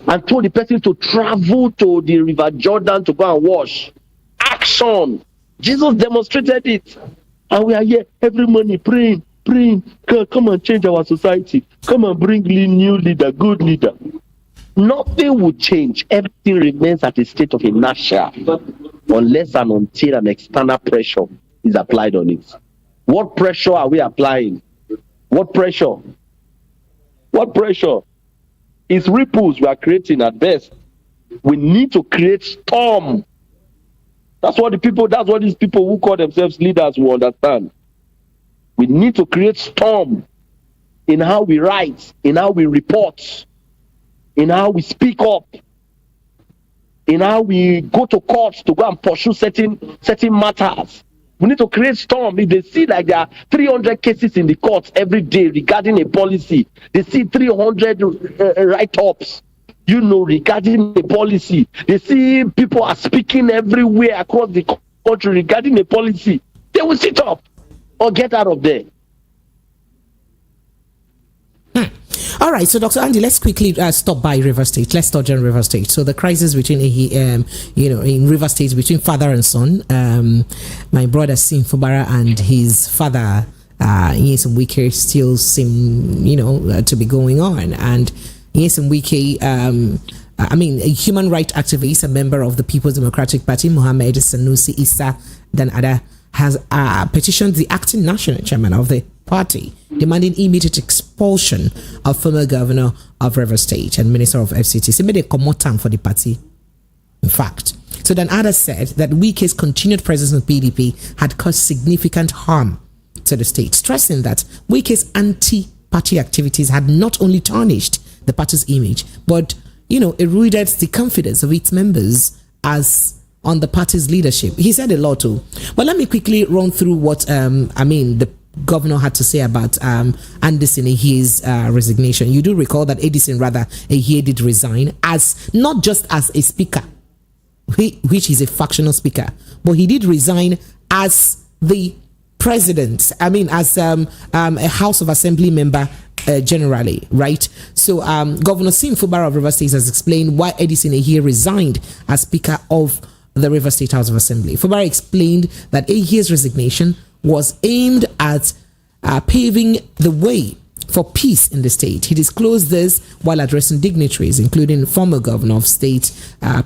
and told the person to travel to the River Jordan to go and wash. Action. Jesus demonstrated it. And we are here every morning praying. Come and change our society. Come and bring new leader, good leader. Nothing will change. Everything remains at a state of inertia unless and until an external pressure is applied on it. What pressure are we applying? What pressure? What pressure? It's ripples we are creating at best. We need to create storm. That's what these people who call themselves leaders will understand. We need to create storm in how we write, in how we report, in how we speak up, in how we go to courts to go and pursue certain matters. We need to create storm. If they see like there are 300 cases in the courts every day regarding a policy, they see 300 write-ups, regarding a policy. They see people are speaking everywhere across the country regarding a policy. They will sit up or get out of there. All right, so Dr. Andy, let's quickly stop by River State. Let's touch on River State. So the crisis between, in River State between father and son. My brother Sim Fubara and his father, Nyesom Wike, still seem, to be going on. And Nyesom Wike, a human rights activist, a member of the People's Democratic Party, Mohammed Sanusi Issa Danada, has petitioned the acting national chairman of the party, demanding immediate expulsion of former governor of River State and minister of FCT. He made a common for the party, in fact. So then others said that Wike's continued presence in PDP had caused significant harm to the state, stressing that Wike's anti-party activities had not only tarnished the party's image, but, eroded the confidence of its members as on the party's leadership. He said a lot too. But let me quickly run through what, the governor had to say about Anderson Ehie's resignation. You do recall that Ehie did resign as not just as a speaker, which is a factional speaker, but he did resign as the president. As a House of Assembly member generally, right? So Governor Sim Fubara of River State has explained why Edison Ehie resigned as Speaker of the River State House of Assembly. Fubara explained that Ehie's resignation was aimed at paving the way for peace in the state. He disclosed this while addressing dignitaries, including former governor of state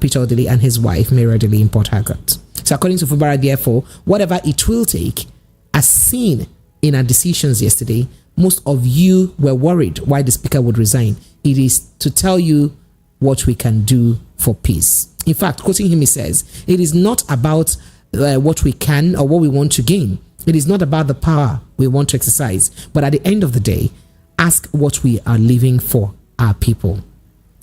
Peter Odili and his wife Mary Odili in Port Harcourt. So according to Fubara, therefore, whatever it will take, as seen in our decisions yesterday, most of you were worried why the speaker would resign. It is to tell you what we can do for peace. In fact, quoting him, he says, it is not about what we can or what we want to gain. It is not about the power we want to exercise, but at the end of the day, ask what we are living for our people.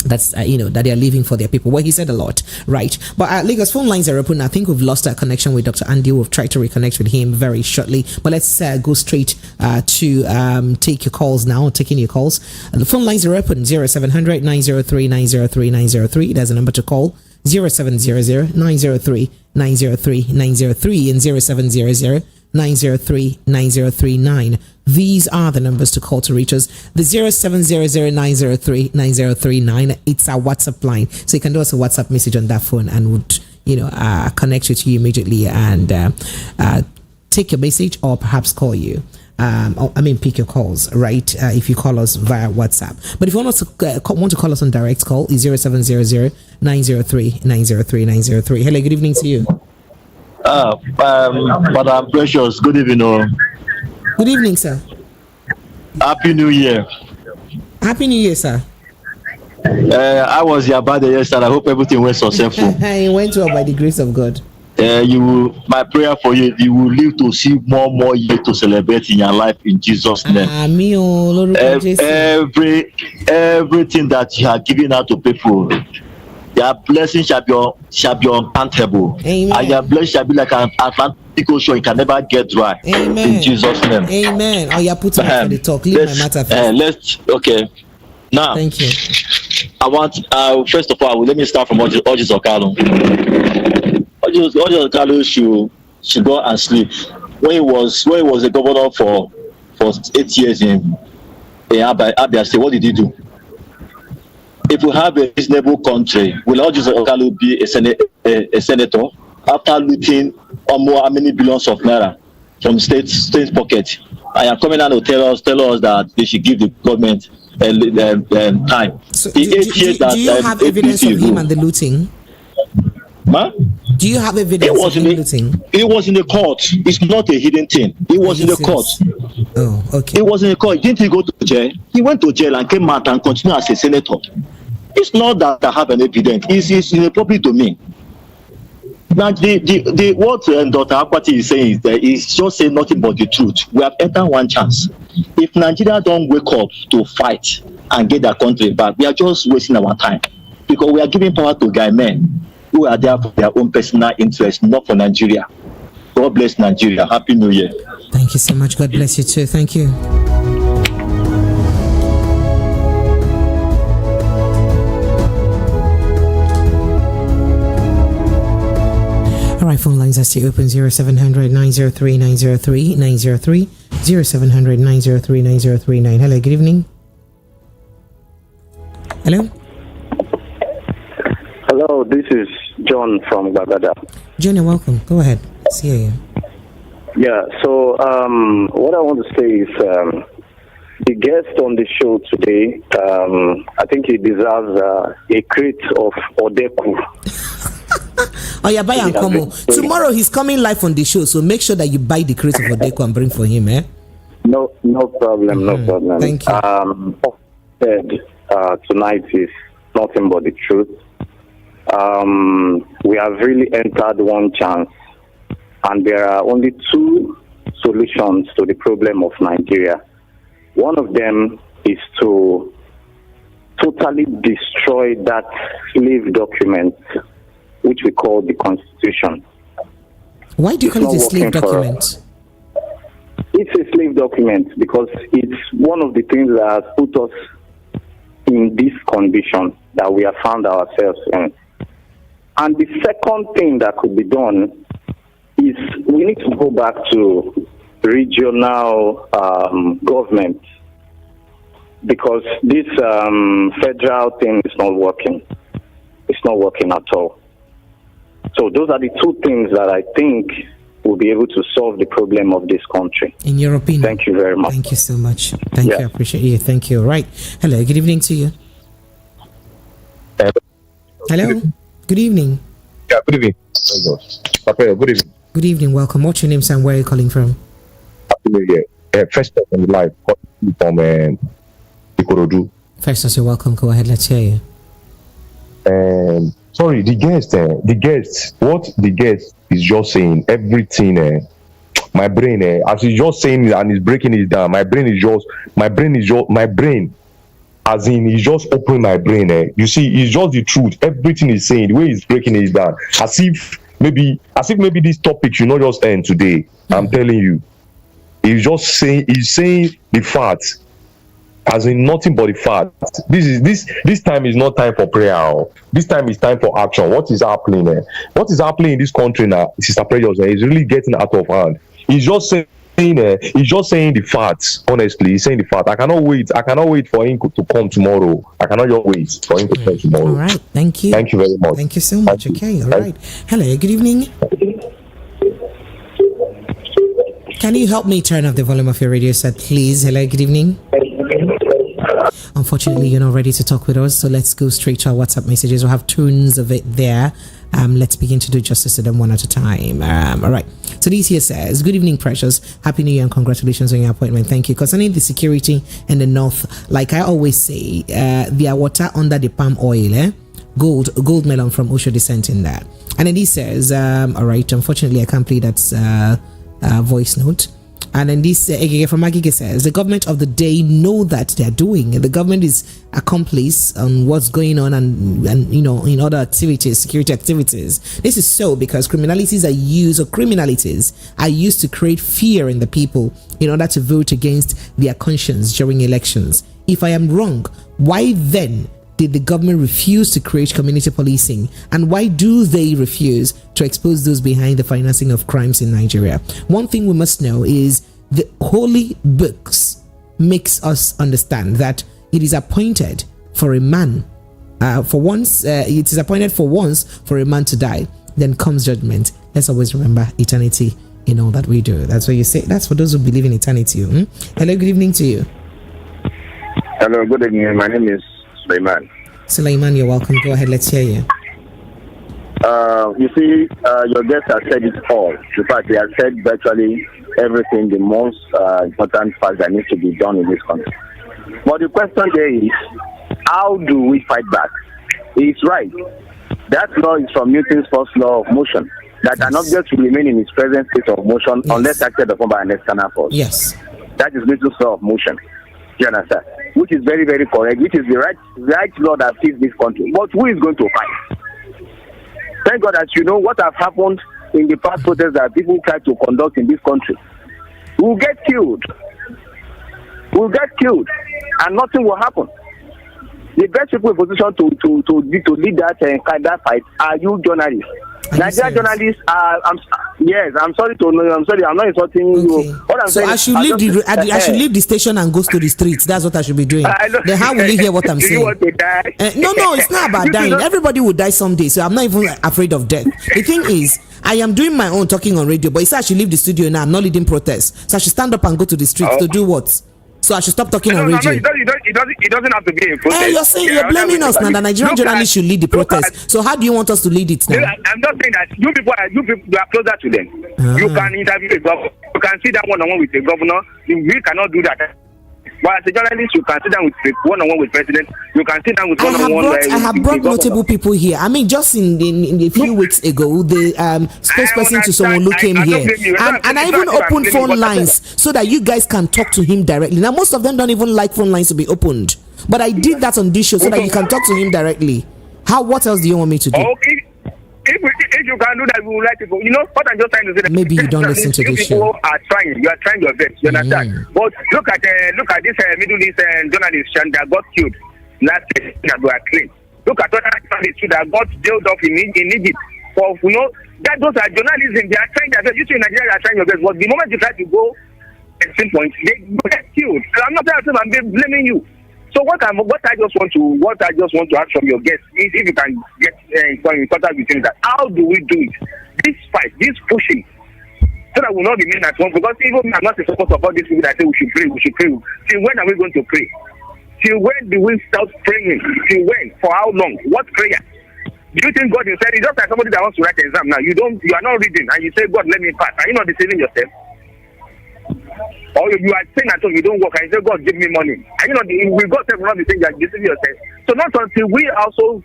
That's, that they are living for their people. Well, he said a lot, right? But Lagos phone lines are open. I think we've lost our connection with Dr. Andy. We've tried to reconnect with him very shortly. But let's go straight to take your calls now, taking your calls. The phone lines are open, 0700 903 903 903. There's a number to call. 0700 903 903 903 and 0700 903 9039. These are the numbers to call to reach us. The 0700 903 9039. It's our WhatsApp line, so you can do us a WhatsApp message on that phone, and would connect with you immediately and take your message or perhaps call you. Pick your calls, right? If you call us via WhatsApp. But if you want to call us on direct call, is 0700 903 903 903. Hello, good evening to you. Madam Precious, good evening. Good evening, sir. Happy New Year. Happy New Year, sir. I was your birthday yesterday. I hope everything went successful. It went well by the grace of God. My prayer for you, you will live to see more years to celebrate in your life in Jesus' name. Everything that you are giving out to people, Your blessing shall be uncountable. Amen. And your blessing shall be like an Atlantic ocean. You can never get dry. Amen. In Jesus' name. Amen. Oh, you're putting me for the talk. Leave my matter first. Okay. Now, thank you. I want, first of all, let me start from Ojis Okalo. Ojis Okalo should go and sleep. When he was a governor for 8 years in Abia State, what did he do? If we have a reasonable country, will Ojis Okalo be a senator after looting how many billions of naira from state's pocket? I am coming out to tell us that they should give the government time. So do you have evidence of him and the looting? Ma? Do you have evidence of him looting? It was in the court. It's not a hidden thing. It was in the court. Oh, okay. It was in the court. Didn't he go to jail? He went to jail and came out and continued as a senator. It's not that I have an evidence. It's in the public domain. Now, what Dr. Egwuatu is saying is that he's just saying nothing but the truth. We have entered one chance. If Nigeria don't wake up to fight and get their country back, we are just wasting our time, because we are giving power to guy men who are there for their own personal interest, not for Nigeria. God bless Nigeria. Happy New Year. Thank you so much. God bless you too. Thank you. All right, phone lines are still open. 0700 903 903 903 0700 903 9039. Hello, good evening. Hello. Hello, this is John from Bagada. John, you're welcome. Go ahead. Let's hear you. Yeah, so what I want to say is the guest on the show today, I think he deserves a crate of Odeku. Oh, yeah, buy and come. Tomorrow he's coming live on the show, so make sure that you buy the crate of Odeku and bring for him, eh? No problem, no problem. Thank you. Tonight is nothing but the truth. We have really entered one chance, and there are only two solutions to the problem of Nigeria. One of them is to totally destroy that slave document, which we call the Constitution. Why do you call it a slave document? It's a slave document because it's one of the things that has put us in this condition that we have found ourselves in. And the second thing that could be done is we need to go back to regional government, because this federal thing is not working. It's not working at all. So those are the two things that I think will be able to solve the problem of this country. In your opinion? Thank you very much. Thank you so much. Thank you. I appreciate you. Thank you. Right. Hello. Good evening to you. Hello. Good evening. Yeah, good evening. Good evening. Good evening. Welcome. What's your name, sir? Where are you calling from? Happy New Year. First time on the live from Ikorodu. First, you're welcome. Go ahead. Let's hear you. Sorry, the guest. What the guest is just saying, everything. My brain, as he's just saying it and he's breaking it down. My brain, as in he's just opening my brain. You see, it's just the truth. Everything he's saying, the way he's breaking it down, as if maybe this topic should not just end today. I'm telling you, he's saying the facts. As in nothing but the fact. This time is not time for prayer. This time is time for action. What is happening? What is happening in this country now, Sister Precious? Is really getting out of hand. He's just saying the facts. Honestly, he's saying the fact. I cannot wait for him to come tomorrow. I cannot just wait for him to come tomorrow. All right. Thank you. Thank you very much. Thank you so much. Okay. All right. Hello. Good evening. Can you help me turn off the volume of your radio set, please? Hello. Good evening. Unfortunately, you're not ready to talk with us, so let's go straight to our WhatsApp messages. We'll have tons of it there. Let's begin to do justice to them one at a time. All right. So this here says, good evening, Precious. Happy New Year and congratulations on your appointment. Thank you. Concerning the security in the north, like I always say, there are water under the palm oil, gold melon from Osho descent in that. And then he says, all right, unfortunately, I can't play that voice note. And then this Egege from Agege says the government of the day know that they're doing. The government is accomplice on what's going on and in other activities, security activities. This is so because criminalities are used to create fear in the people in order to vote against their conscience during elections. If I am wrong, why then did the government refuse to create community policing, and why do they refuse to expose those behind the financing of crimes in Nigeria? One thing we must know is the holy books makes us understand that it is appointed for a man it is appointed for once for a man to die, then comes judgment. Let's always remember eternity in all that we do. That's what you say. That's for those who believe in eternity. Hello, good evening to you. Hello, good evening. My name is Sulaiman, you're welcome. Go ahead, let's hear you. You see, your guest has said it all. In fact, they have said virtually everything, the most important fact that needs to be done in this country. But the question there is, how do we fight back? It's right. That law is from Newton's first law of motion, that an object will remain in its present state of motion unless acted upon by an external force. Yes. That is Newton's law of motion. You understand? Which is very, very correct, which is the right law that fits this country. But who is going to fight? Thank God that you know what has happened in the past protests that people try to conduct in this country. We'll get killed. And nothing will happen. The best people in position to lead that fight are you journalists. Nigerian journalists are. I'm sorry to know. I'm sorry. I'm not insulting you. What I'm saying. I should leave the station and go to the streets. That's what I should be doing. Then how will you hear what I'm saying? You want to die? No, it's not about dying. Everybody will die someday, so I'm not even afraid of death. The thing is, I am doing my own talking on radio, but he said I should leave the studio now. I'm not leading protests, so I should stand up and go to the streets to do what? So I should stop talking on radio. It doesn't have to be a protest. You're blaming us now. The Nigerian journalists should lead the protest. So how do you want us to lead it now? I'm not saying that you people are closer to them. You can interview a governor. You can sit down one-on-one with the governor. We cannot do that. But as a journalist, you can sit down with one-on-one with president. You can sit down with one-on-one. I have brought notable people here. I mean, just in a few weeks ago, the spokesperson to Sonolu came here, and I even opened phone lines so that you guys can talk to him directly. Now, most of them don't even like phone lines to be opened, but I did that on this show so that you can talk to him directly. What else do you want me to do? Okay. If you can do that, we would like to go. You know what I'm just trying to say? Maybe you don't listen to this show. People are trying. You are trying your best. You understand? But look at this Middle East journalist that got killed last year that were clean. Look at other journalists that got jailed up in Egypt for that those are journalism. They are trying their best. You see in Nigeria, they are trying your best. But the moment you try to go at some point, they get killed. I'm not saying I'm blaming you. So what I just want to ask from your guests is if you can get in contact with him, that how do we do it? This fight, this pushing, so that we'll not remain at home. Because even I'm not a supporter of all these people that say we should pray. Till when are we going to pray? Till when do we start praying? Till when? For how long? What prayer? Do you think God himself is just like somebody that wants to write an exam now? You are not reading and you say, God, let me pass. Are you not deceiving yourself? Or you are saying at all you don't work and you say, God, give me money. And we got to not be saying that deceiving yourself. So not until we also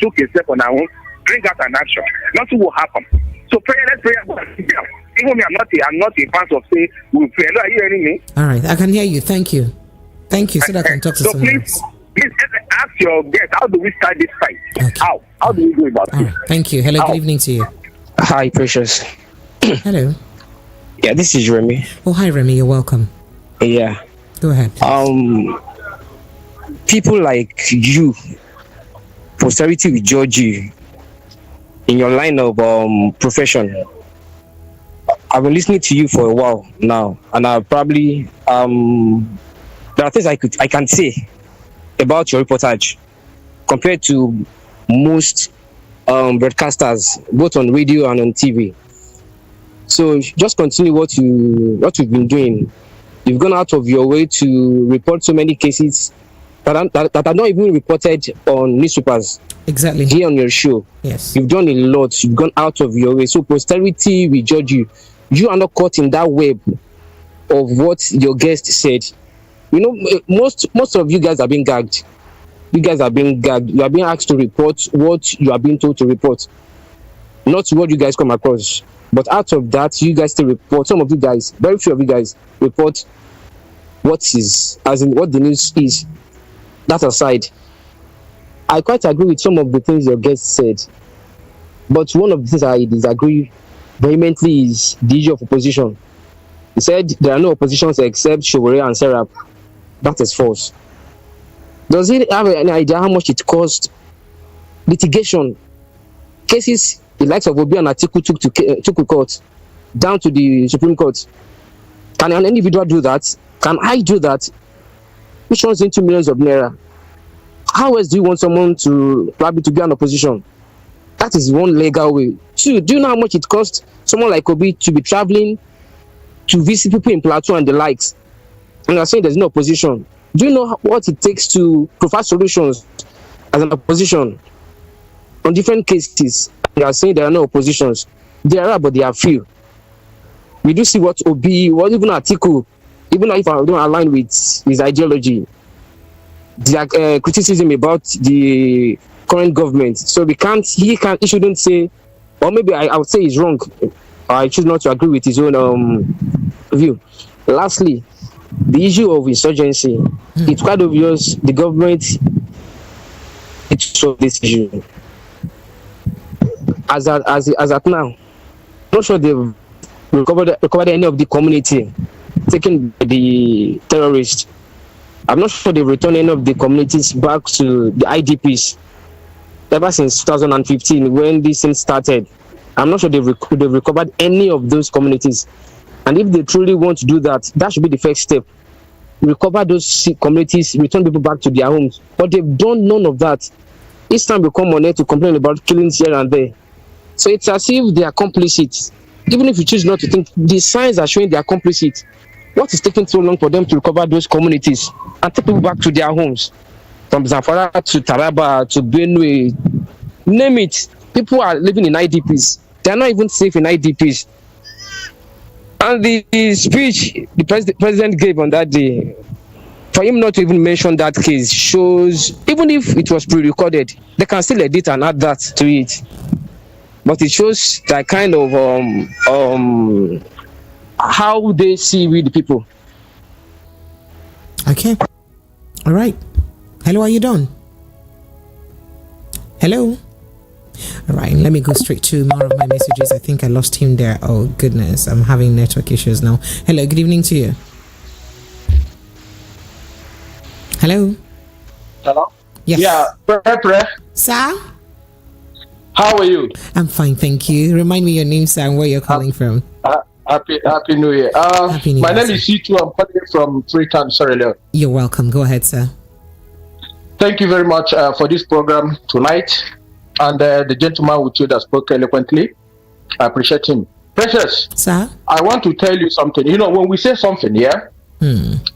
took a step on our own, bring out an action, nothing will happen. So let's pray about it. Even me, I'm not a fan of saying we pray. Are you hearing me? All right, I can hear you. Thank you. So that I can talk to someone else. Please ask your guest, how do we start this fight? Okay. How do we go about it? Thank you. Hello, good evening to you. Hi, Precious. Hello. Yeah, this is Remy. Oh, hi, Remy. You're welcome. Yeah. Go ahead. People like you, posterity will judge you in your line of profession. I've been listening to you for a while now, and I probably there are things I can say about your reportage compared to most broadcasters, both on radio and on TV. So just continue what you've been doing. You've gone out of your way to report so many cases that are not even reported on newspapers. Exactly. Here on your show. Yes. You've done a lot. You've gone out of your way. So posterity will judge you. You are not caught in that web of what your guest said. You know, most of you guys are being gagged. You guys are being gagged. You are being asked to report what you are being told to report, not what you guys come across. But out of that, you guys still report, some of you guys, very few of you guys report what is, as in what the news is. That aside, I quite agree with some of the things your guest said. But one of the things I disagree vehemently is the issue of opposition. He said there are no oppositions except Showore and Serap. That is false. Does he have any idea how much it cost? Litigation, cases the likes of Obi and Atiku took to court, down to the Supreme Court. Can an individual do that? Can I do that? Which one's into millions of naira? How else do you want someone to probably to be an opposition? That is one legal way. Two, do you know how much it costs someone like Obi to be traveling to visit people in Plateau and the likes? And you're saying there's no opposition. Do you know what it takes to provide solutions as an opposition on different cases? You are saying there are no oppositions. There are, but they are few. We do see what Obi, what even Atiku, even if I don't align with his ideology, the criticism about the current government. So he shouldn't say, or maybe I would say he's wrong. I choose not to agree with his own view. Lastly, the issue of insurgency. It's quite obvious the government is solve this issue. As at now, I'm not sure they've recovered any of the community taken by the terrorists. I'm not sure they've returned any of the communities back to the IDPs ever since 2015 when this thing started. I'm not sure they've recovered any of those communities. And if they truly want to do that, that should be the first step. Recover those communities, return people back to their homes. But they've done none of that. Each time we come on air to complain about killings here and there. So it's as if they are complicit. Even if you choose not to think, the signs are showing they are complicit. What is taking so long for them to recover those communities and take people back to their homes? From Zamfara to Taraba to Benue, name it. People are living in IDPs. They are not even safe in IDPs. And the speech the president gave on that day, for him not to even mention that case shows, even if it was pre-recorded, they can still edit and add that to it. But it shows that kind of how they see with the people. Okay. All right. Hello, are you done? Hello? All right, let me go straight to more of my messages. I think I lost him there. Oh, goodness. I'm having network issues now. Hello, good evening to you. Hello? Hello? Yes. Yeah, Sir? How are you? I'm fine, thank you. Remind me your name, sir, and where you're calling from. Happy New Year. Happy New Year, my name is C2. I'm calling from Freetown, Sierra Leone. You're welcome. Go ahead, sir. Thank you very much for this program tonight. And the gentleman with you that spoke eloquently, I appreciate him. Precious, sir, I want to tell you something. You know, when we say something here,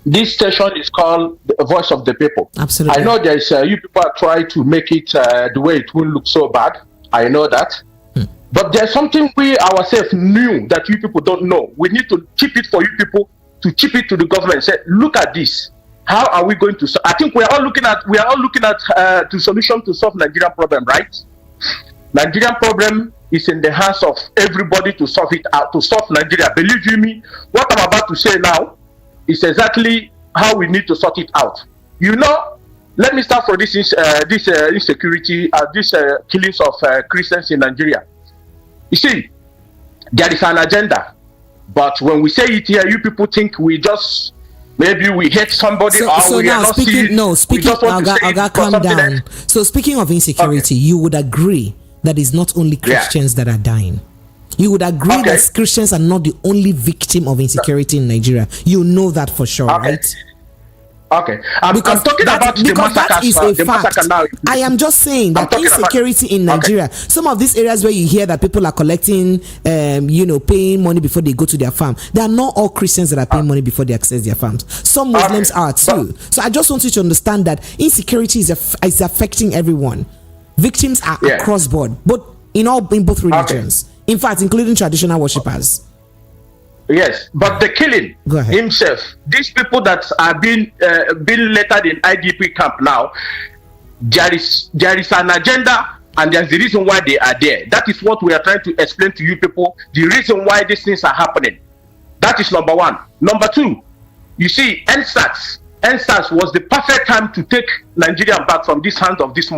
this station is called the Voice of the People. Absolutely. I know there's you people are trying to make it the way it won't look so bad. I know that. But there's something we ourselves knew that you people don't know. We need to keep it for you people to keep it to the government. Say, look at this. How are we going to? I think we are all looking at the solution to solve Nigerian problem, right? Nigerian problem is in the hands of everybody to solve it out, to solve Nigeria. Believe you me, what I'm about to say now is exactly how we need to sort it out. You know, let me start for this insecurity, this killings of Christians in Nigeria. You see, there is an agenda, but when we say it here, you people think we just. Maybe we hate somebody or we are not seeing. Oga, calm down. So speaking of insecurity, you would agree that it's not only Christians that are dying. You would agree that Christians are not the only victim of insecurity in Nigeria. You know that for sure, right? Okay. I'm talking about the massacre. That is a fact. Now. I am just saying that insecurity in Nigeria, some of these areas where you hear that people are collecting, paying money before they go to their farm, they are not all Christians that are paying money before they access their farms. Some Muslims are too. So I just want you to understand that insecurity is affecting everyone. Victims are across board, but in both religions. In fact, including traditional worshippers. Yes, but the killing himself, these people that are being lettered in IDP camp now, there is an agenda and there's the reason why they are there. That is what we are trying to explain to you people, the reason why these things are happening. That is number one. Number two, you see, NSAS was the perfect time to take Nigeria back from this hands of these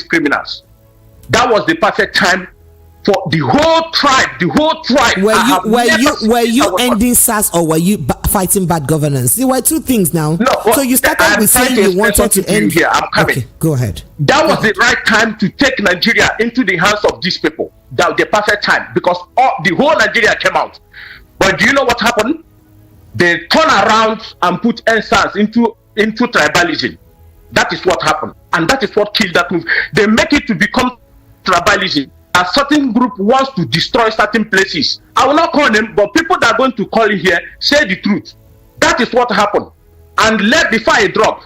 criminals. That was the perfect time for the whole tribe. Were you ending SARS, or were you fighting bad governance? There were two things now. No. So you started with saying you wanted to end. Here. I'm coming. Okay, go ahead. That was the right time to take Nigeria into the hands of these people. That was the perfect time, because the whole Nigeria came out. But do you know what happened? They turn around and put NSAS into tribalism. That is what happened, and that is what killed that move. They make it to become tribalism. A certain group wants to destroy certain places. I will not call them, but people that are going to call it here say the truth. That is what happened. And let the fire drop.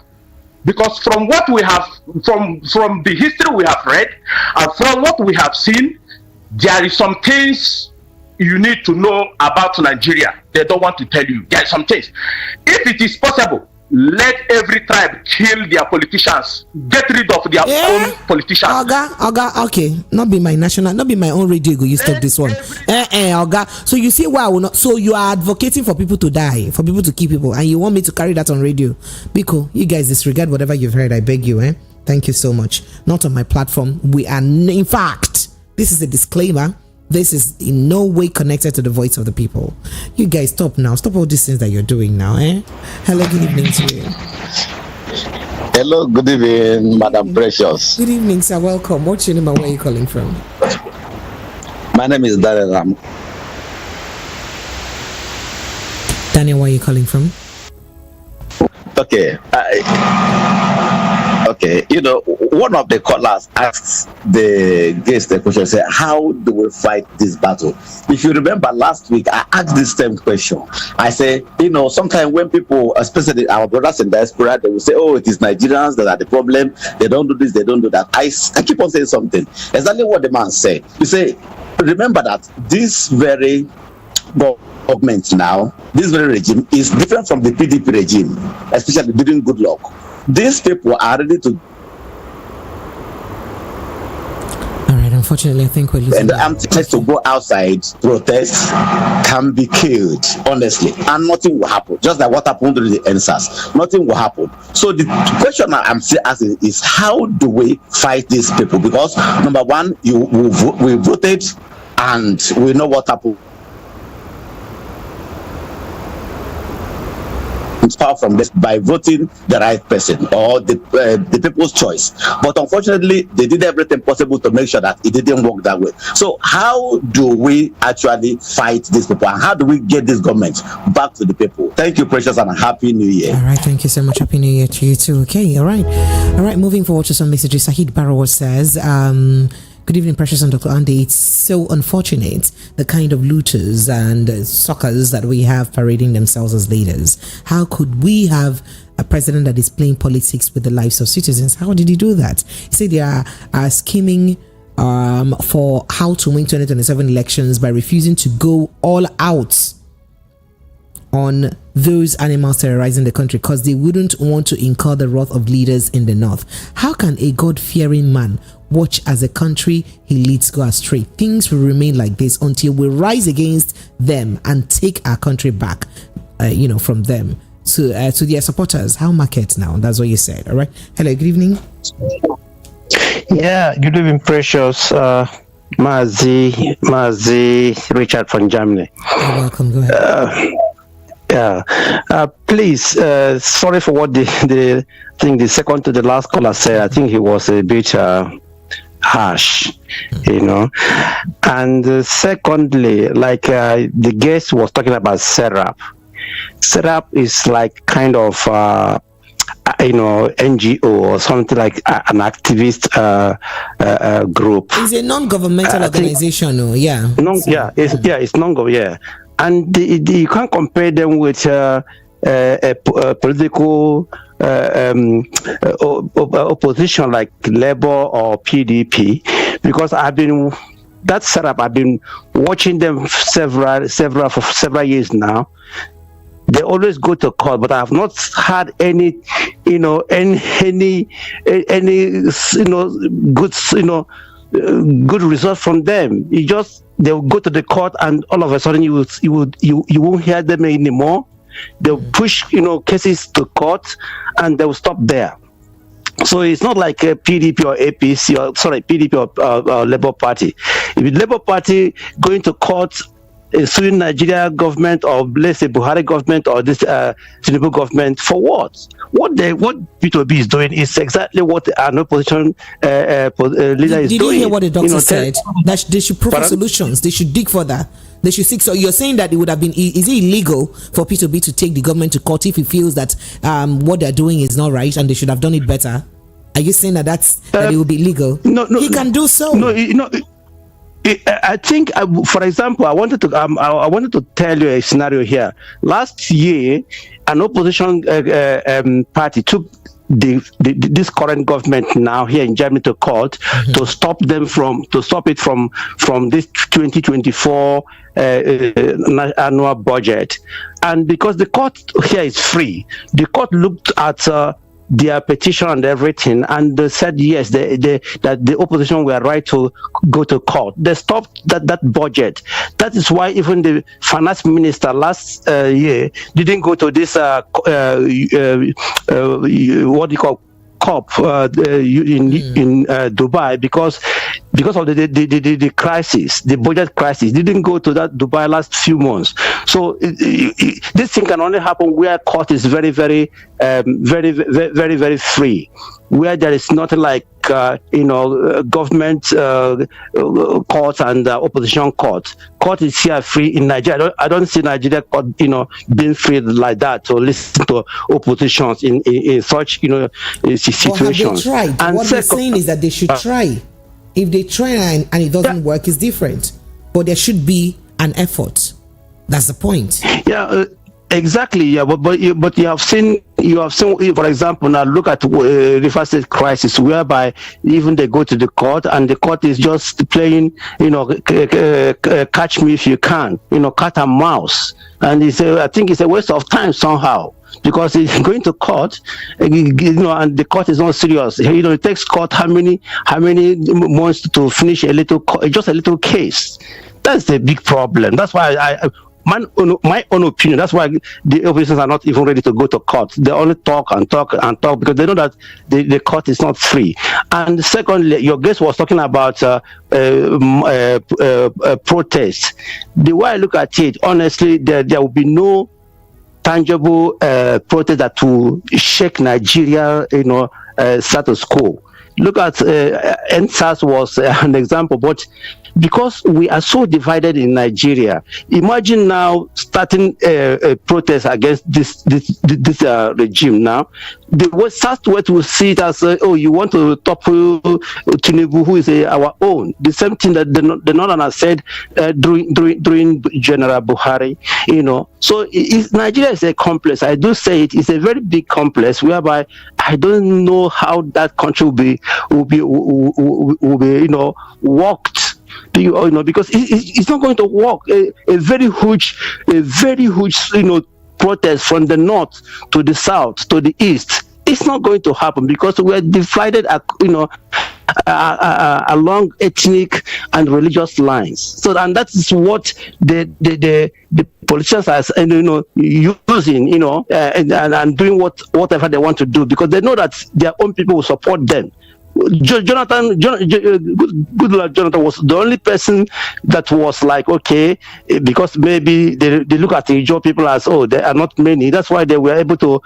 Because from what we have, from the history we have read, and from what we have seen, there is some things you need to know about Nigeria. They don't want to tell you. There are some things. If it is possible, let every tribe kill their politicians. Get rid of their own politicians. Oga, okay. Not be my own radio. You stop this one. Oga. So you see why I will not. So you are advocating for people to die, for people to kill people, and you want me to carry that on radio? Biko, you guys disregard whatever you've heard. I beg you. Thank you so much. Not on my platform. We are, in fact, this is a disclaimer. This is in no way connected to the voice of the people. You guys stop now. Stop all these things that you're doing now. Hello, good evening to you. Hello, good evening, Madam Precious. Good evening, sir. Welcome. What's your name and where are you calling from? My name is Daniel Ram. Daniel, where are you calling from? Okay. Okay, you know, one of the callers asked the guest the question, say, how do we fight this battle? If you remember last week, I asked this same question. I say, you know, sometimes when people, especially our brothers in diaspora, they will say, oh, it is Nigerians that are the problem. They don't do this, they don't do that. I keep on saying something. Exactly what the man said. You say, remember that this very government now, this very regime is different from the PDP regime, especially during good luck. These people are ready to. All right, unfortunately, I think we're losing. And the emptiness to go outside, protest, can be killed, honestly, and nothing will happen. Just like what happened during the NSAS, nothing will happen. So the question I'm still asking is, how do we fight these people? Because number one, we voted, and we know what happened. Far from this by voting the right person or the people's choice, but unfortunately they did everything possible to make sure that it didn't work that way. So how do we actually fight these people, and how do we get this government back to the people? Thank you, Precious, and happy new year. All right, thank you so much. Happy new year to you too. Okay, all right, moving forward to some messages. Sahid Barrow says, good evening, Precious and Dr. Andy. It's so unfortunate the kind of looters and suckers that we have parading themselves as leaders. How could we have a president that is playing politics with the lives of citizens? How did he do that? He said they are scheming for how to win 2027 elections by refusing to go all out on those animals terrorizing the country because they wouldn't want to incur the wrath of leaders in the north. How can a God-fearing man watch as a country he leads go astray? Things will remain like this until we rise against them and take our country back, from them. To their supporters. How market now? That's what you said. All right. Hello. Good evening. Yeah. Good evening, Precious. Mazi Richard from Germany. You're welcome. Go ahead. Please, sorry for what the second to the last caller said. I think he was a bit harsh, And secondly, like the guest was talking about SERAP. SERAP is like kind of NGO or something like an activist group. It's a non-governmental organization, it's non-governmental, yeah. And you can't compare them with a political opposition like Labour or PDP, because I've been watching them for several years now. They always go to court, but I have not had any good, good results from them. They'll go to the court, and all of a sudden you won't hear them anymore. They'll push cases to court, and they'll stop there. So it's not like a PDP or APC PDP or Labour Party. If the Labour Party going to court suing Nigeria government, or let's say Buhari government, or this Tinubu government, for what? What P2B is doing is exactly what an opposition leader is doing. Did you hear what the doctor said? That they should propose solutions. They should dig further. They should seek. So you're saying that it would have been, is it illegal for P2B to take the government to court if he feels that what they're doing is not right and they should have done it better? Are you saying that that it would be illegal? No, he can do so. No. I think, for example, I wanted to tell you a scenario here. Last year, an opposition party took this current government now here in Germany to court to stop it from this 2024 annual budget. And because the court here is free, the court looked at their petition and everything, and they said yes, that the opposition were right to go to court. They stopped that budget. That is why even the finance minister last year didn't go to this what do you call COP in Dubai because of the crisis, the budget crisis. Didn't go to that Dubai last few months. So this thing can only happen where court is very, very, very free, where there is nothing like government court and opposition court. Court is here free in Nigeria. I don't see Nigeria court being free like that to listen to oppositions in such situations. Well, have they tried? And what they're saying is that they should try. If they try and it doesn't work, it's different. But there should be an effort. That's the point. Yeah, exactly. Yeah, but you have seen, for example, now look at River State crisis, whereby even they go to the court and the court is just playing, catch me if you can, cat and mouse, and I think it's a waste of time somehow. Because it's going to court, and the court is not serious. It takes court how many months to finish just a little case. That's the big problem. That's why my own opinion. That's why the oppositions are not even ready to go to court. They only talk and talk and talk because they know that the court is not free. And secondly, your guest was talking about protests. The way I look at it, honestly, there will be no tangible protest that will shake Nigeria, status quo. Look at NSAS was an example, but because we are so divided in Nigeria, imagine now starting a protest against this regime. Now, the Southwest will see it as, you want to topple Tinubu, who is our own. The same thing that the Northerners said during General Buhari. So Nigeria is a complex. I do say it's a very big complex, whereby I don't know how that country will be walked. Because it's not going to work. A very huge protest from the north to the south to the east. It's not going to happen because we are divided, along ethnic and religious lines. So, and that is what the politicians are, using, and doing whatever they want to do, because they know that their own people will support them. Jonathan was the only person that was like, okay, because maybe they look at the Ijaw people as, there are not many. That's why they were able to,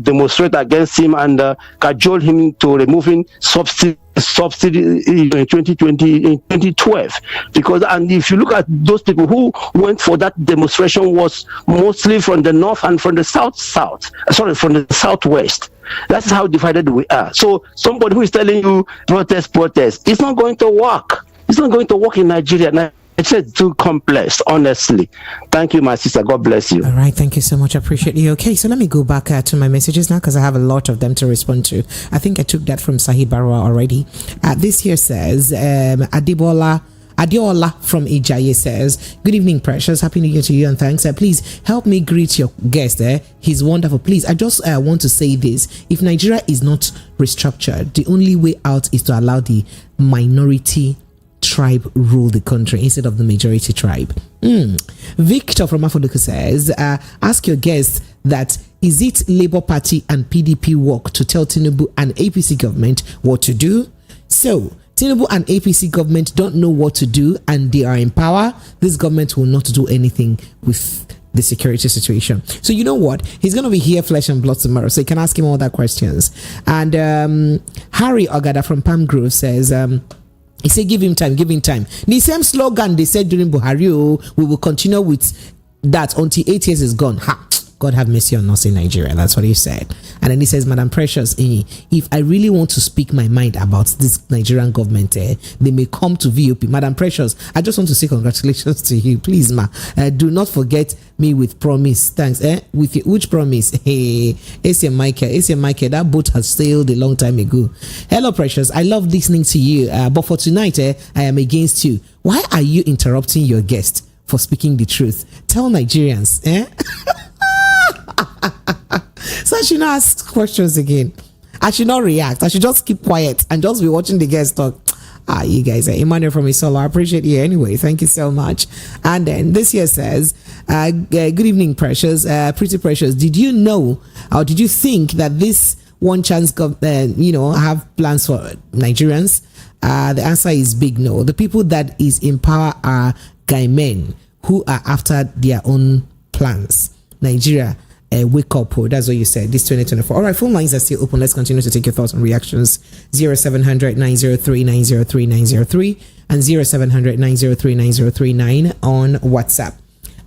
demonstrate against him and cajole him to removing subsidy in 2012. And if you look at those people who went for that demonstration, was mostly from the north and from the from the southwest. That's how divided we are. So somebody who is telling you protest, it's not going to work. It's not going to work in Nigeria. It's just too complex, honestly. Thank you, my sister. God bless you. All right. Thank you so much. I appreciate you. Okay, so let me go back to my messages now, because I have a lot of them to respond to. I think I took that from Sahib Barwa already. This here says, Adibola Adiola from Ijaye says, good evening, precious. Happy New Year to you and thanks. Please help me greet your guest. He's wonderful. Please, I just want to say this. If Nigeria is not restructured, the only way out is to allow the minority tribe rule the country instead of the majority tribe. Victor from Afoluku says, ask your guest that is it Labour Party and PDP work to tell Tinubu and APC government what to do? So Tinubu and APC government don't know what to do and they are in power. This government will not do anything with the security situation. So you know what? He's going to be here flesh and blood tomorrow. So you can ask him all that questions. And Harry Ogada from Palm Grove says, he said, give him time. The same slogan they said during Buhari, we will continue with that until 8 years is gone. Ha! God have mercy on us in Nigeria. That's what he said. And then he says, Madam Precious, if I really want to speak my mind about this Nigerian government, they may come to VOP. Madam Precious, I just want to say congratulations to you. Please, ma, do not forget me with promise. Thanks. With which promise? Hey, ACM Michael, that boat has sailed a long time ago. Hello, Precious. I love listening to you. But for tonight, I am against you. Why are you interrupting your guest for speaking the truth? Tell Nigerians, So I should not ask questions again. I should not react. I should just keep quiet and just be watching the guests talk. You guys are Emmanuel from Isolo. I appreciate you anyway. Thank you so much. And then this here says, good evening, Precious. Pretty Precious. Did you know or did you think that this one chance have plans for Nigerians? The answer is big no. The people that is in power are guy men who are after their own plans. Nigeria, wake up. That's what you said. This 2024. All right, phone lines are still open. Let's continue to take your thoughts and reactions. 0700 903 903 903 and 0700 903 903 on WhatsApp.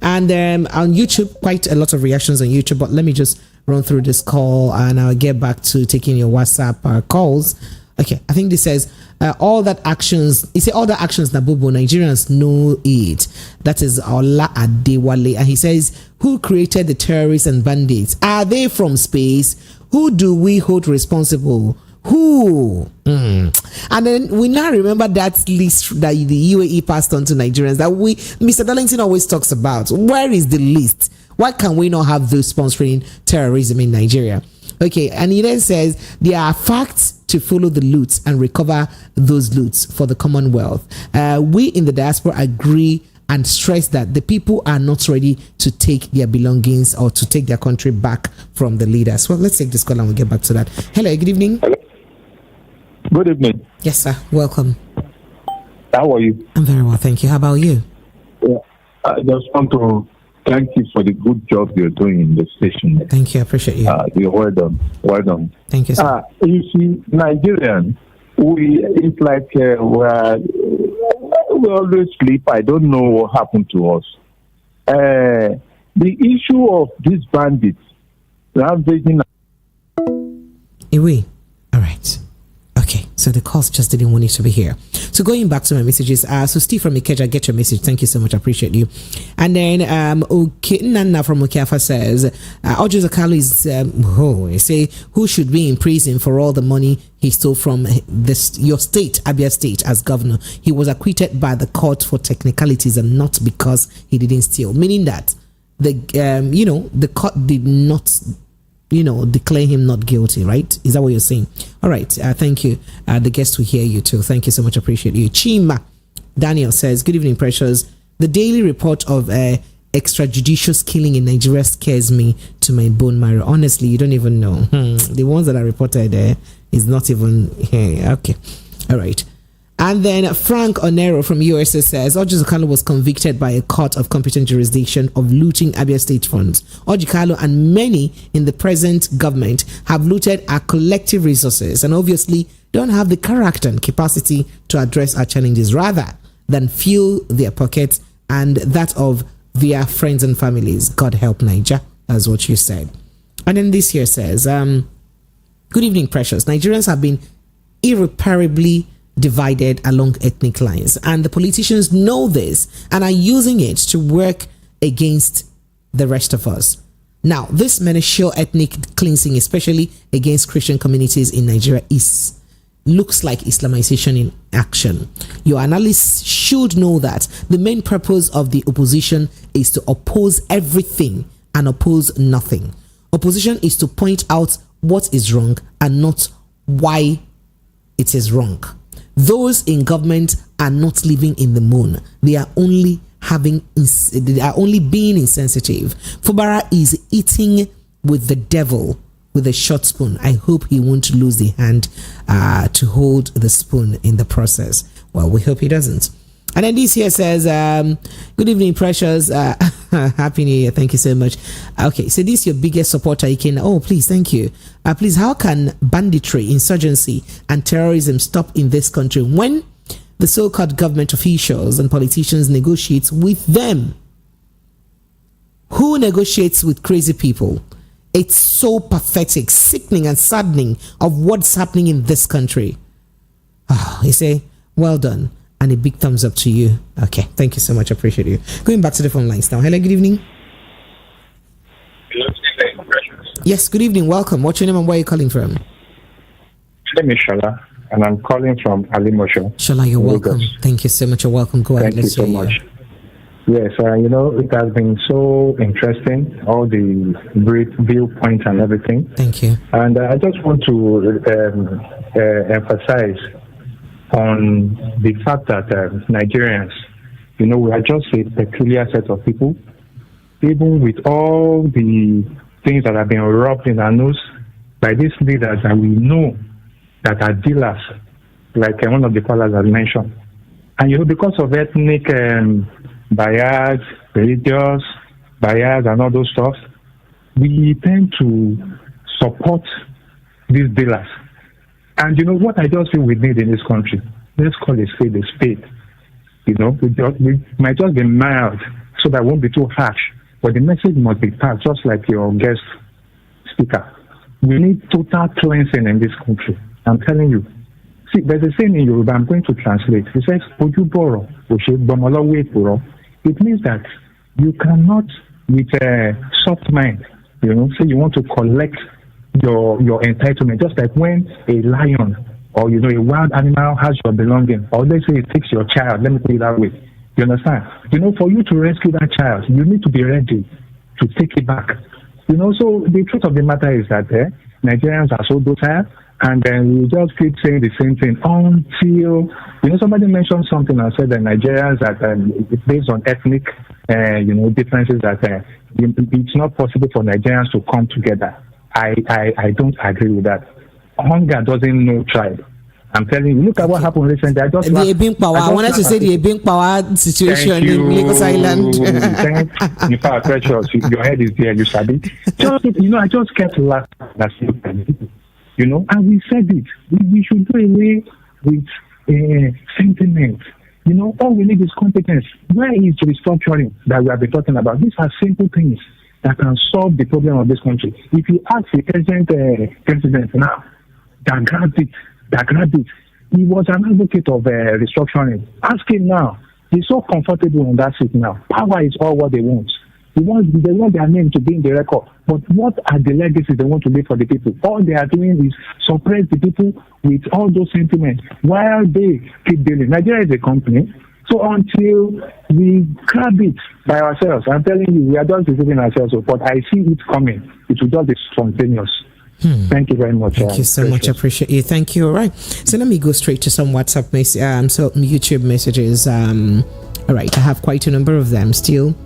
And on YouTube, quite a lot of reactions on YouTube. But let me just run through this call and I'll get back to taking your WhatsApp calls. Okay, I think this says all that actions Nabubo Nigerians know it. That is Ola Adewale, and he says, who created the terrorists and bandits? Are they from space? Who do we hold responsible? Who? And then we now remember that list that the UAE passed on to Nigerians that Mr. Darlington always talks about. Where is the list? Why can we not have those sponsoring terrorism in Nigeria? Okay, and he then says there are facts to follow the loots and recover those loots for the Commonwealth. We in the diaspora agree and stress that the people are not ready to take their belongings or to take their country back from the leaders. Well, let's take this call and we'll get back to that. Hello, good evening. Hello. Good evening. Yes, sir. Welcome. How are you? I'm very well, thank you. How about you? Yeah, I just want to thank you for the good job you're doing in the station. Thank you. I appreciate you. You're well done. Well done. Thank you, sir. You see, Nigerians, it's like we always sleep. I don't know what happened to us. The issue of these bandits rampaging. All right. Okay, so the calls just didn't want you to be here. So going back to my messages, so Steve from Ikeja, get your message. Thank you so much. I appreciate you. And then Nana from Okafa says, Ojo Zakalu is say who should be in prison for all the money he stole from your state, Abia State, as governor. He was acquitted by the court for technicalities and not because he didn't steal. Meaning that the court did not declare him not guilty, right? Is that what you're saying? All right. Thank you. The guests will hear you too. Thank you so much. Appreciate you. Chima Daniel says, good evening, Precious. The daily report of extrajudicious killing in Nigeria scares me to my bone marrow. Honestly, you don't even know. The ones that are reported there is not even here. Okay. All right. And then Frank Onero from USA says, Ojikalo was convicted by a court of competent jurisdiction of looting Abia State funds. Ojikalo and many in the present government have looted our collective resources and obviously don't have the character and capacity to address our challenges rather than fill their pockets and that of their friends and families. God help Niger. That's what you said. And then this here says, good evening, Precious. Nigerians have been irreparably divided along ethnic lines, and the politicians know this and are using it to work against the rest of us. Now, this malicious ethnic cleansing, especially against Christian communities in Nigeria, is looks like Islamization in action. Your analysts should know that the main purpose of the opposition is to oppose everything and oppose nothing. Opposition is to point out what is wrong and not why it is wrong. Those in government are not living in the moon. They are only being insensitive. Fubara is eating with the devil with a short spoon. I hope he won't lose the hand to hold the spoon in the process. Well, we hope he doesn't. And then this here says, good evening, precious. Happy New Year. Thank you so much. Okay, so this is your biggest supporter. You can, oh, please, thank you. Please, how can banditry, insurgency, and terrorism stop in this country when the so-called government officials and politicians negotiate with them? Who negotiates with crazy people? It's so pathetic, sickening, and saddening of what's happening in this country. You say, well done. And a big thumbs up to you. Okay, thank you so much. I appreciate you. Going back to the phone lines now. Hello, good evening. Yes, good evening. Welcome. What's your name and where are you calling from? My name is Shola, and I'm calling from Alimosho. Shola, you're welcome. Thank you so much. You're welcome. Go ahead. Thank you so much. Yes, it has been so interesting, all the great viewpoints and everything. Thank you. And I just want to emphasize on the fact that Nigerians, we are just a peculiar set of people. Even with all the things that have been rubbed in our nose by these leaders that we know that are dealers, like one of the callers has mentioned. And because of ethnic bias, religious bias, and all those stuff, we tend to support these dealers. And what I just feel we need in this country, let's call a spade a spade. We might just be mild so that it won't be too harsh. But the message must be passed, just like your guest speaker. We need total cleansing in this country. I'm telling you. See, there's a saying in Yoruba, I'm going to translate. It says, it means that you cannot, with a soft mind, say you want to collect your entitlement, just like when a lion or a wild animal has your belonging, or let's say it takes your child, let me put it that way. You understand? For you to rescue that child, you need to be ready to take it back. So the truth of the matter is that Nigerians are so docile, and then we just keep saying the same thing until somebody mentioned something and said that Nigerians that based on ethnic differences that it's not possible for Nigerians to come together. I don't agree with that. Hunger doesn't know tribe. I'm telling you, look at what happened recently. I wanted to say the Ebing Power situation in Lagos Island. In fact, precious, your head is there, you sabi. I just kept laughing. And we said it. We should do away with sentiment. All we need is competence. Where is the restructuring that we have been talking about? These are simple things that can solve the problem of this country. If you ask the present president now, that grabbed it, he was an advocate of restructuring. Ask him now. He's so comfortable on that seat now. Power is all what they want. They want their name to be in the record. But what are the legacies they want to leave for the people? All they are doing is suppress the people with all those sentiments while they keep dealing. Nigeria is a company. So until we grab it by ourselves, I'm telling you, we are just deceiving ourselves. But I see it coming. It will just be spontaneous. Thank you very much. Thank you so much. I appreciate you. Thank you. All right. So let me go straight to some WhatsApp YouTube messages. All right. I have quite a number of them still.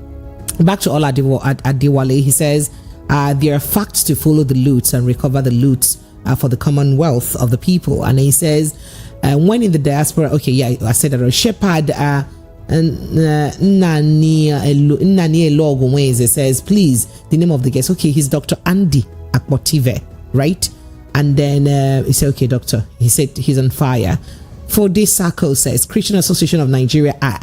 Back to Ola Adewale. He says, there are facts to follow the loot and recover the loot for the commonwealth of the people. And he says, when in the diaspora, okay, yeah, I said that. Shepherd it says, please, the name of the guest. Okay, he's Dr. Andy Akbotive, right? And then he said, okay, doctor. He said he's on fire. For this Sako says, Christian Association of Nigeria are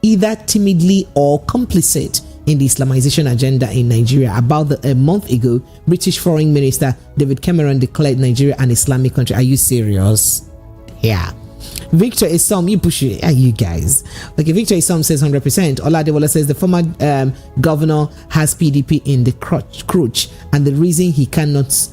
either timidly or complicit in the Islamization agenda in Nigeria. About a month ago, British Foreign Minister David Cameron declared Nigeria an Islamic country. Are you serious? Yeah. Victor Isom, you guys. Okay, Victor Isom says 100%. Oladewale says the former governor has PDP in the crutch, and the reason he cannot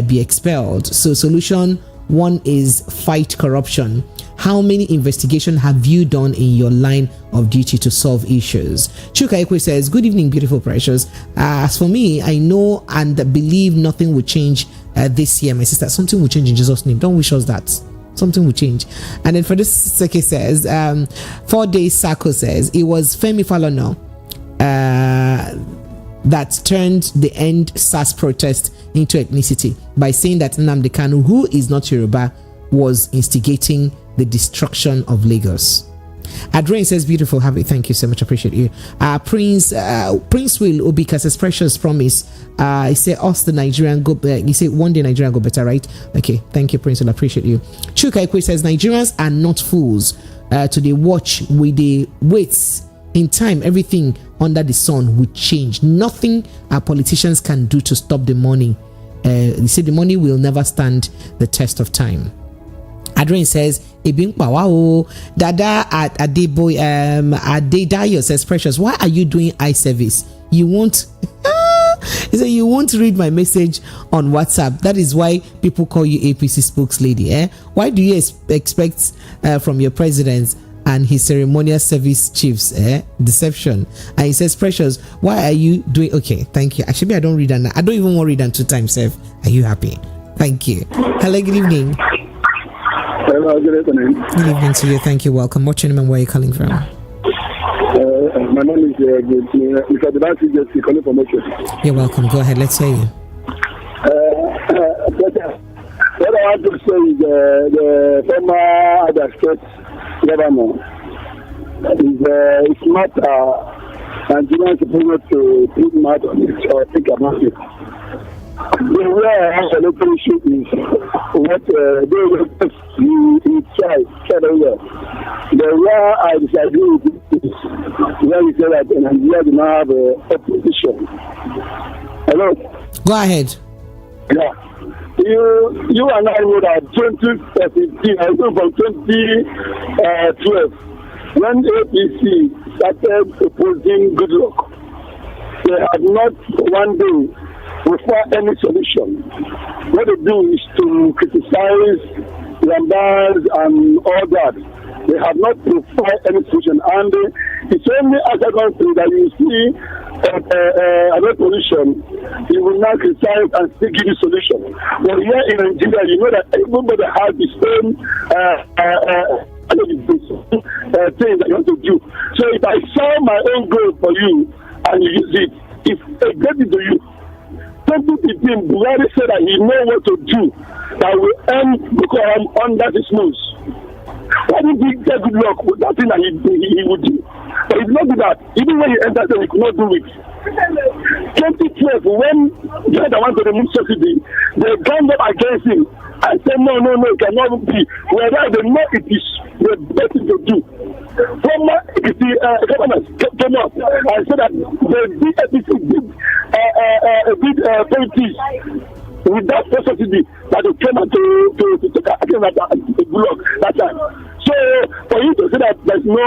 be expelled. So solution one is fight corruption. How many investigations have you done in your line of duty to solve issues? Chuka Ekwe says, good evening, beautiful precious. As for me, I know and believe nothing will change this year. My sister, something will change in Jesus' name. Don't wish us that. Something will change. And then for this, Seke says, 4 days Sako says, it was Femi Falana that turned the End SARS protest into ethnicity by saying that Nnamdi Kanu, who is not Yoruba, was instigating the destruction of Lagos. Adrian says, beautiful, happy, thank you so much, appreciate you. Prince Will Obika says, precious promise. He said, us the Nigerian go. He said, one day Nigeria go better, right? Okay, thank you, Prince Will, appreciate you. Chuka Ekwe says, Nigerians are not fools to the watch with the weights. In time, everything under the sun will change. Nothing our politicians can do to stop the money. He said the money will never stand the test of time. Adrian says, Dada at Adeboy Adedayo says, precious, why are you doing eye service? You won't he said you won't read my message on WhatsApp. That is why people call you APC spokeslady. Why do you expect from your president and his ceremonial service chiefs deception? And he says, precious, why are you doing okay? Thank you. Actually, I don't read that. I don't even want to read that 2 times. Are you happy? Thank you. Hello, good evening. Hello, good evening. Good evening to you. Thank you. Welcome. What's your name and where are you calling from? My name is Mr. Debati, just calling from Ocho. You're welcome. Go ahead. Let's hear you. What I want to say is the former Andia State governor is smart. Nigerians supposed to think smart on it or think about it. The way I have an open issue is what they will try over. The way I disagree with it is when we say that Nigeria do not have a opposition. Hello? Go ahead. Yeah. You and I know that 2015, I think from 2012, when APC started opposing Goodluck, they have not one day require any solution. What they do is to criticize Lambert and all that. They have not provided any solution. And it's only as a country that you see another solution, you will not criticize and still give you solution. But here in Nigeria, you know that everybody has the same thing that you want to do. So if I sell my own gold for you and you use it, if I get it to you, 2015, Buhari said that he knows what to do that will end Boko Haram under his nose. Why did he get good luck with that thing that he would do? But he did not do that. Even when he entered there, he could not do it. 2012, when Jada wanted to remove subsidy, they ganged up against him and said, no, it cannot be. Whereas they know it is the best thing to do. Former governors came up and said that the DFC did politics with that subsidy that they came out to take against that block that time. So for you to say that there's no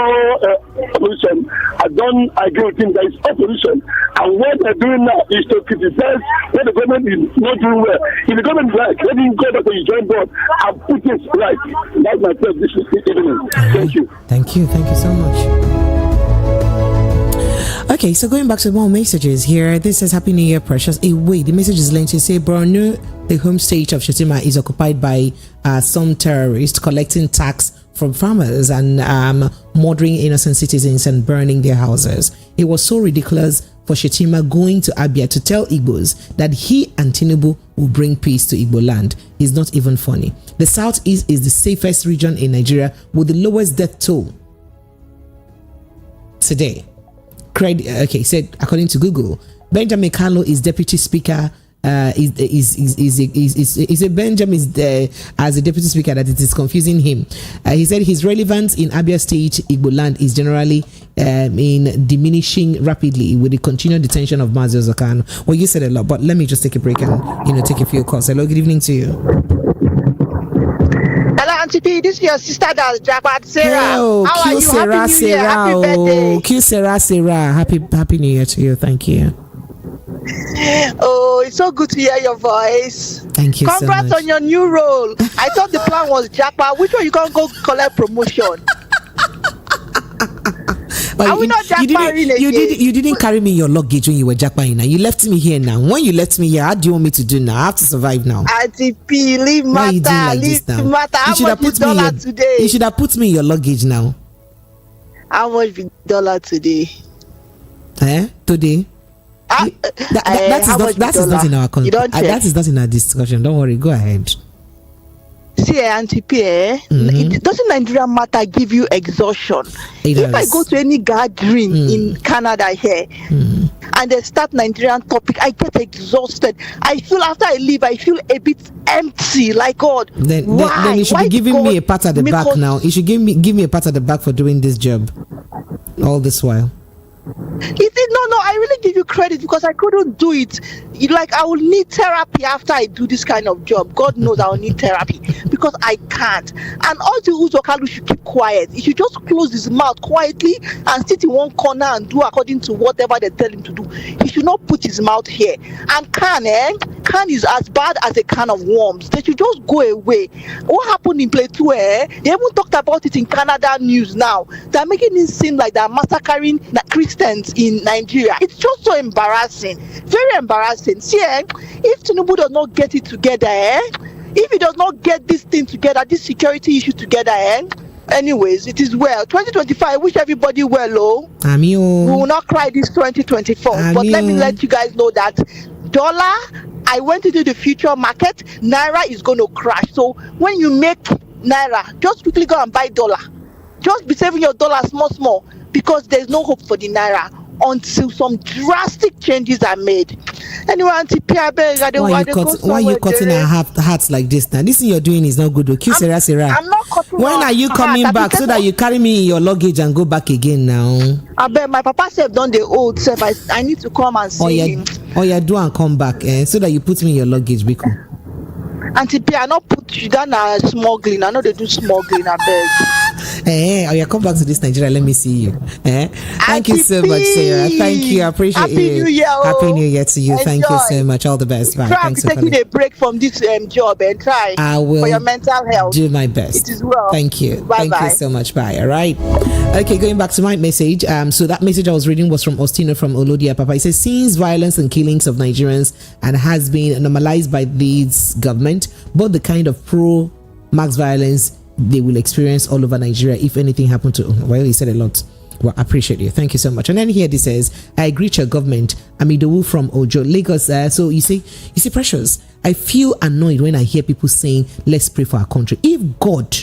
opposition, I don't agree with him. There is opposition, and what they're doing now is to criticize what the government is not doing well. If the government is right, let him go back to his joint board and put it right. That's my thought this evening. Thank you. Thank you so much. Okay, so going back to more messages here. This says, Happy New Year, precious. Wait, the message is linked to say, Borno, the home state of Shetima, is occupied by some terrorists collecting tax from farmers and murdering innocent citizens and burning their houses. It was so ridiculous for Shetima going to Abia to tell Igbos that he and Tinubu will bring peace to Igbo land. It's not even funny. The southeast is the safest region in Nigeria with the lowest death toll today. Okay, said according to Google, Benjamin Carlo is deputy speaker. Is a Benjamin is there as a deputy speaker that it is confusing him. He said his relevance in Abia State, Igbo land, is generally in diminishing rapidly with the continued detention of Mazi Ozokan. Well, you said a lot, but let me just take a break and take a few calls. Hello, good evening to you. Hello, Auntie P. This is your sister, Jabat Sarah. Hello, how are you? Sarah, Happy New Year. Happy birthday. Sarah. Happy New Year to you. Thank you. Oh, it's so good to hear your voice. Thank you Congrats so much. on your new role. I thought the plan was jackpot. Which one you can't go collect promotion? Are we not jackpotting again? You didn't carry me in your luggage when you were jackpotting. Now you left me here. Now when you left me here, how do you want me to do now? I have to survive now. Auntie P, leave Why are you doing like this matter. now? Matter. How much is dollar today? You should have put me in your luggage now. How much is dollar today? Today? That is not in our conversation. That is not in our discussion. Don't worry. Go ahead. See, Auntie P, doesn't Nigeria matter give you exhaustion? If I go to any gathering in Canada here and they start Nigerian topic, I get exhausted. I feel after I leave, I feel a bit empty. Like God, then you should be giving me a pat at the back now. You should give me a pat at the back for doing this job all this while. No, I really give you credit because I couldn't do it. Like, I will need therapy after I do this kind of job. God knows I will need therapy because I can't. And all the Uzokalu should keep quiet. He should just close his mouth quietly and sit in one corner and do according to whatever they tell him to do. He should not put his mouth here. And can is as bad as a can of worms. They should just go away. What happened in Plateau? They even talked about it in Canada news now. They're making it seem like they're massacring Christians in Nigeria. It's just so embarrassing. Very embarrassing. See, if Tinubu does not get it together, if he does not get this thing together, this security issue together, anyways, it is well. 2025, I wish everybody well, We will not cry this 2024. But let me let you guys know that dollar, I went into the future market, Naira is going to crash. So when you make Naira, just quickly go and buy dollar. Just be saving your dollar small, because there's no hope for the Naira until some drastic changes are made. Anyway, Auntie P, I beg, why are you cutting our hearts like this now? This thing you're doing is not good. I'm not cutting. When are you coming back so that you carry me in your luggage and go back again now? I bet my papa said done the old self. I need to come and see him. Do and come back so that you put me in your luggage, Biko. Auntie P, I not put you down smuggling. I know they do smuggling, I beg. Come back to this Nigeria. Let me see you. Thank you so much, Sarah. Thank you. I appreciate Happy you. New Year, Happy New Year to you. Enjoy. Thank you so much. All the best. Bye. Try Thanks for taking calling. a break from this job and try. I will for your mental health. Do my best. It is well. Thank you. Bye. Thank you so much. Bye. All right. Okay, going back to my message. So that message I was reading was from Ostino from Olodia Papa. He says, since violence and killings of Nigerians and has been normalized by this government, both the kind of pro-max violence they will experience all over Nigeria if anything happened to. Well, he said a lot. Well, I appreciate you. Thank you so much. And then here this says, I agree to your government. Amidowu from Ojo, Lagos. So you see, Precious, I feel annoyed when I hear people saying, let's pray for our country. If God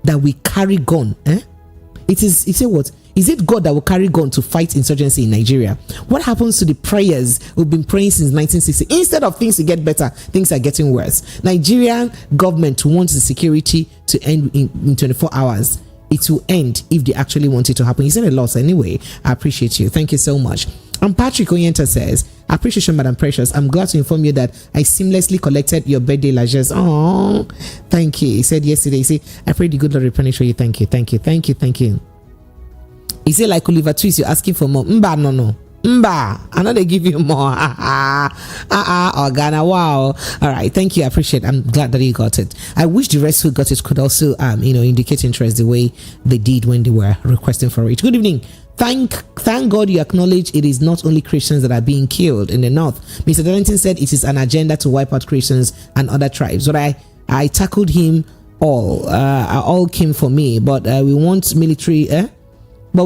that we carry gun, what? Is it God that will carry gun to fight insurgency in Nigeria? What happens to the prayers we've been praying since 1960? Instead of things to get better, things are getting worse. Nigerian government wants the security to end in 24 hours. It will end if they actually want it to happen. He said a lot anyway. I appreciate you. Thank you so much. And Patrick Oyenta says, appreciation, Madam Precious. I'm glad to inform you that I seamlessly collected your birthday largesse. Oh, thank you. He said yesterday, I pray the good Lord replenish for you. Thank you. He said, like Oliver Twist, you're asking for more. No. I know they give you more. Ghana. Wow. All right. Thank you. I appreciate it. I'm glad that you got it. I wish the rest who got it could also, indicate interest the way they did when they were requesting for it. Good evening. Thank God you acknowledge it is not only Christians that are being killed in the north. Mr. Darlington said it is an agenda to wipe out Christians and other tribes. But I tackled him all came for me. But we want military, But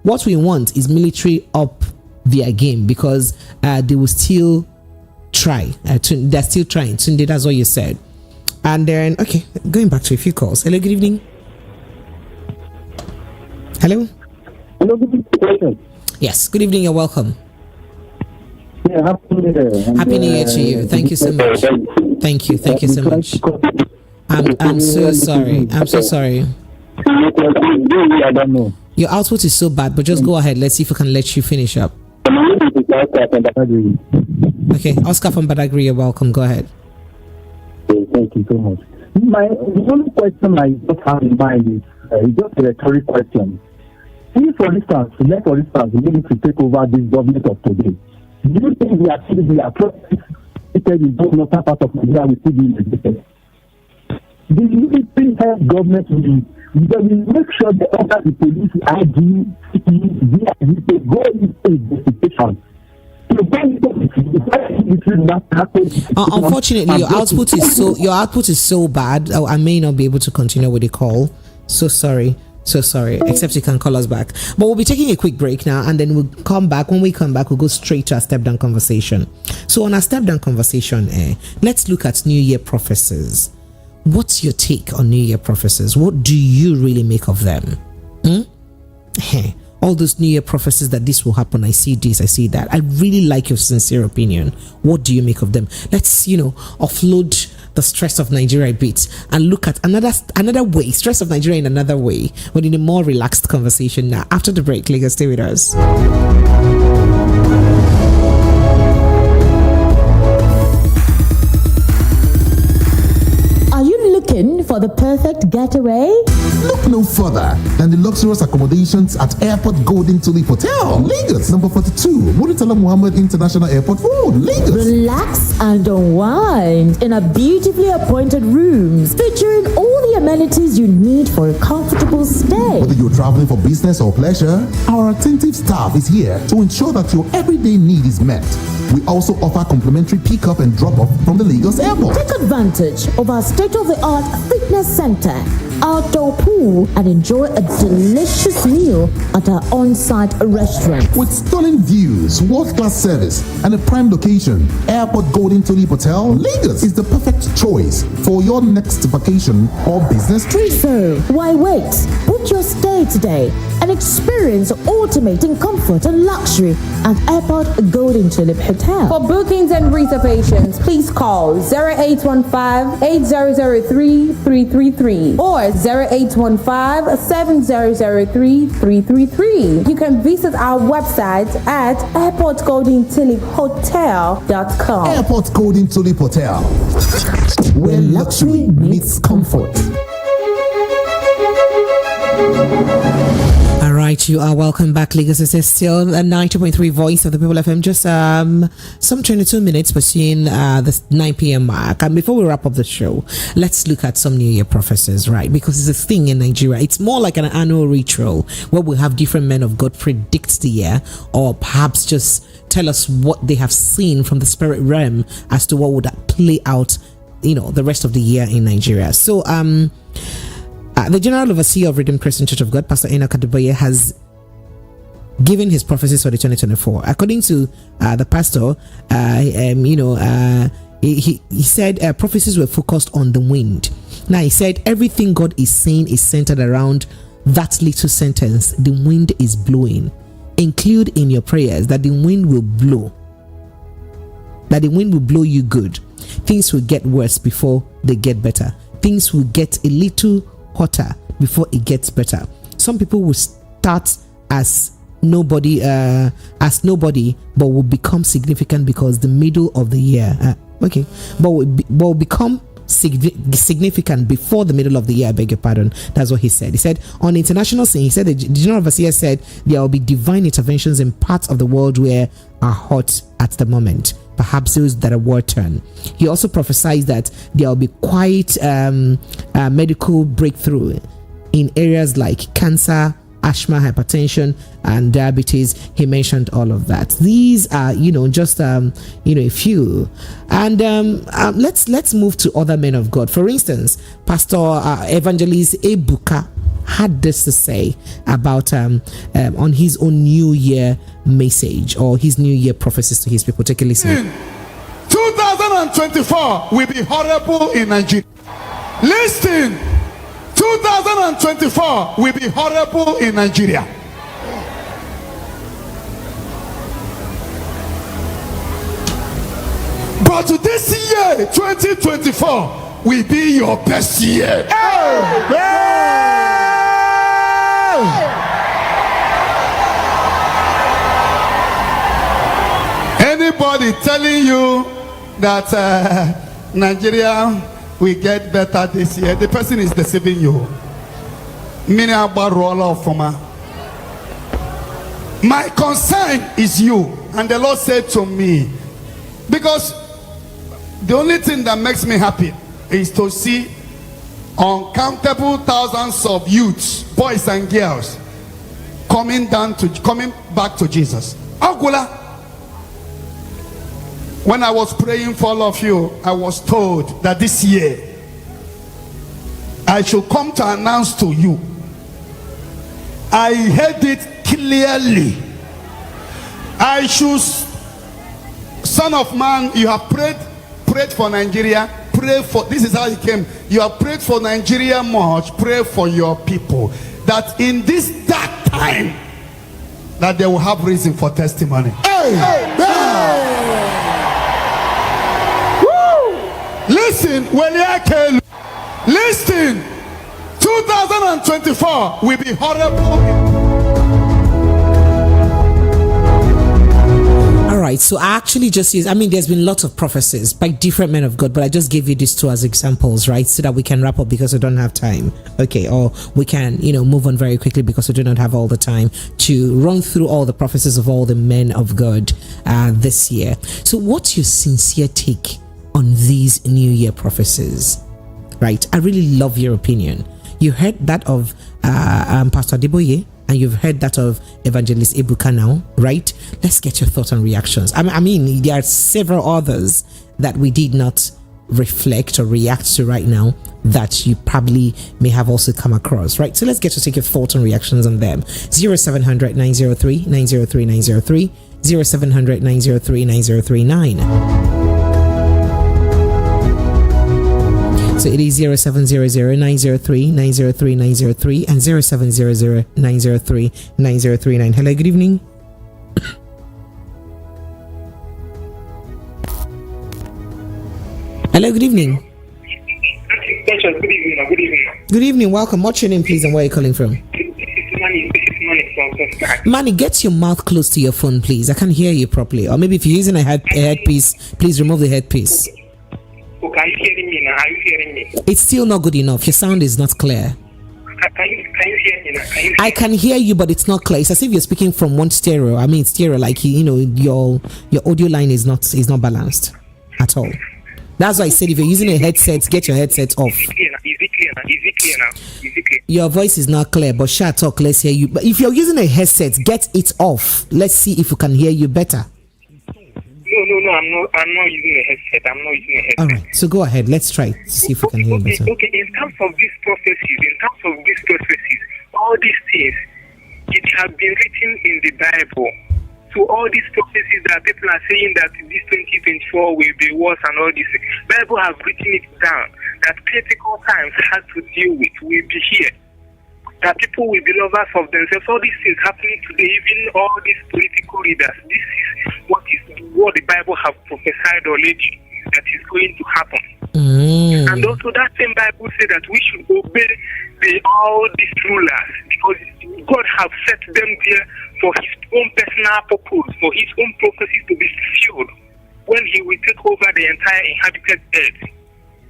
what we want is military up their game because they will still try. They're still trying. Tunde, that's what you said. And then, okay, going back to a few calls. Hello, good evening. Hello? Hello, good evening. Yes, good evening. You're welcome. Yeah, Happy New Year. Happy New Year to you. Thank you so much. Thank you so much. I'm so sorry. I don't know. Your output is so bad, but just go ahead. Let's see if we can let you finish up. Okay, Oscar from Badagry, you're welcome. Go ahead. Okay, thank you so much. The only question I just have in mind is just a rhetoric question. If, for instance, the military take over this government of today, Do you think we are prophecies in those northern part of Nigeria will still be neglected? The military health government will make sure that under the police, IG, they go into investigation. Unfortunately, your output is so bad. I may not be able to continue with the call. So sorry. Except you can call us back. But we'll be taking a quick break now, and then we'll come back. When we come back, we'll go straight to our step down conversation. So on our step down conversation, let's look at New Year prophecies. What's your take on New Year prophecies? What do you really make of them? All those New Year prophecies that this will happen, I see this, I see that. I really like your sincere opinion. What do you make of them? Let's, offload the stress of Nigeria a bit and look at another way, stress of Nigeria in another way, but in a more relaxed conversation now. After the break, Lagos, stay with us. For the perfect getaway? Look no further than the luxurious accommodations at Airport Golden Tulip Hotel, Lagos, number 42, Muritala Muhammad International Airport Road, Lagos. Relax and unwind in a beautifully appointed rooms featuring all the amenities you need for a comfortable stay. Whether you're traveling for business or pleasure, our attentive staff is here to ensure that your everyday need is met. We also offer complimentary pick-up and drop-off from the Lagos Airport. Take advantage of our state-of-the-art fitness center, outdoor pool, and enjoy a delicious meal at our on-site restaurant. With stunning views, world-class service, and a prime location, Airport Golden Tulip Hotel, Lagos is the perfect choice for your next vacation or business trip. So, why wait? Book your stay today and experience ultimate in comfort and luxury at Airport Golden Tulip Hotel. For bookings and reservations, please call 0815-8003-333 or 0815-7003-333. You can visit our website at airportgoldentuliphotel.com. Airport Golden Tulip Hotel, where luxury meets comfort. All right, you are welcome back. Lagos is still a 90.3 Voice of the People FM. Just some 22 minutes pursuing the 9 p.m. mark. And before we wrap up the show, let's look at some New Year prophecies, right? Because it's a thing in Nigeria. It's more like an annual ritual where we have different men of God predict the year, or perhaps just tell us what they have seen from the spirit realm as to what would play out, the rest of the year in Nigeria. So, the General Overseer of Redeemed Christian Church of God, Pastor Enoch Adeboye, has given his prophecies for the 2024. According to the pastor, he said prophecies were focused on the wind. Now, he said everything God is saying is centered around that little sentence: the wind is blowing. Include in your prayers that the wind will blow. That the wind will blow you good. Things will get worse before they get better. Things will get a little hotter before it gets better. Some people will start as nobody, but will become significant because the middle of the year. But will become significant before the middle of the year. I beg your pardon. That's what he said. He said on the international scene, he said the General Overseer said there will be divine interventions in parts of the world where are hot at the moment, perhaps those that are war torn. He also prophesied that there will be quite medical breakthrough in areas like cancer, asthma, hypertension, and diabetes. He mentioned all of that. These are, just a few. And let's move to other men of God. For instance, Pastor Evangelist Ebuka had this to say about on his own New Year message, or his New Year prophecies to his people. Take a listen. 2024 will be horrible in Nigeria. Listen, 2024 will be horrible in Nigeria. But this year, 2024, will be your best year. Anybody telling you that Nigeria will get better this year, the person is deceiving you. My concern is you. And the Lord said to me, because the only thing that makes me happy is to see uncountable thousands of youths, boys and girls, coming back to Jesus. Agula. When I was praying for all of you, I was told that this year I should come to announce to you. I heard it clearly. I should, son of man, you have prayed for Nigeria. Pray for, this is how it came. You have prayed for Nigeria much. Pray for your people, that in this dark time, that they will have reason for testimony. Listen, listen, 2024 will be horrible. All right, so I actually just use, there's been lots of prophecies by different men of God, but I just gave you these two as examples, right? So that we can wrap up because we don't have time. Okay, or we can, move on very quickly because we do not have all the time to run through all the prophecies of all the men of God this year. So what's your sincere take on these New Year prophecies? Right? I really love your opinion. You heard that of Pastor Adeboye, and you've heard that of Evangelist Ebuka now, right? Let's get your thoughts and reactions. There are several others that we did not reflect or react to right now that you probably may have also come across, right? So let's get to take your thoughts and reactions on them. 0700 903 903 903 0700 903 9039. So it is 0700 903 903 903 and 0700 903 9039. Hello, good evening. Hello, good evening. Good evening, welcome. What's your name, please, and where are you calling from? Manny, get your mouth close to your phone, please. I can't hear you properly. Or maybe if you're using a headpiece, please remove the headpiece. Okay, are you hearing me now? Are you hearing me? It's still not good enough. Your sound is not clear. Can you hear me now? I can hear you, but it's not clear. It's as if you're speaking from one stereo. Stereo, like your audio line is not balanced at all. That's why I said if you're using a headset, get your headset off. Is it clear now? Your voice is not clear, but shall talk. Let's hear you. But if you're using a headset, get it off. Let's see if we can hear you better. No, I'm not using a headset. All right, so go ahead. Let's try to see if we can hear you better. Okay, in terms of these prophecies, all these things, it has been written in the Bible. So all these prophecies that people are saying that this 2024 will be worse and all this, Bible have written it down that critical times has to deal with will be here. That people will be lovers of themselves. All these things happening today, even all these political leaders, this is what the Bible have prophesied already that is going to happen. And also that same Bible said that we should obey all these rulers because God have set them there for his own personal purpose, for his own prophecies to be fulfilled when he will take over the entire inhabited earth.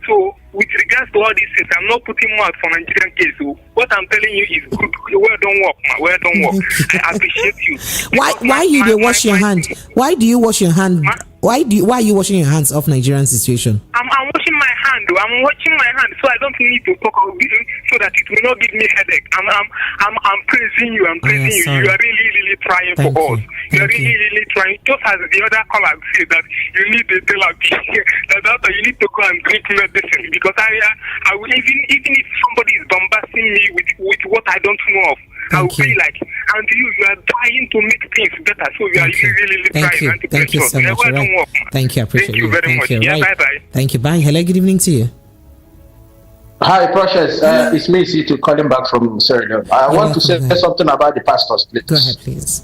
So, with regards to all these things, I'm not putting mouth for Nigerian case. So what I'm telling you is good. Well done work, man. Well done work. I appreciate you. Why you wash your hand? Why do you wash your hand? Why are you washing your hands off Nigerian situation? I'm washing my hand. I'm washing my hand, so I don't need to talk about it, so that it will not give me headache. I'm praising you. I'm praising you. You are really trying for us. You are really trying. Just as the other caller said that you need to tell us that you need to go and drink medicine because I will even if somebody is bombarding me with what I don't know of, I will be like, and you are trying to make things better. So you are really trying. Thank you so much. Right. Thank you. I appreciate you. Thank you very much. Yeah, right. bye. Thank you. Bye. Hello. Good evening to you. Hi, Precious. It's me, C2, calling back from Suriname. I want to say something about the pastors, please. Go ahead, please.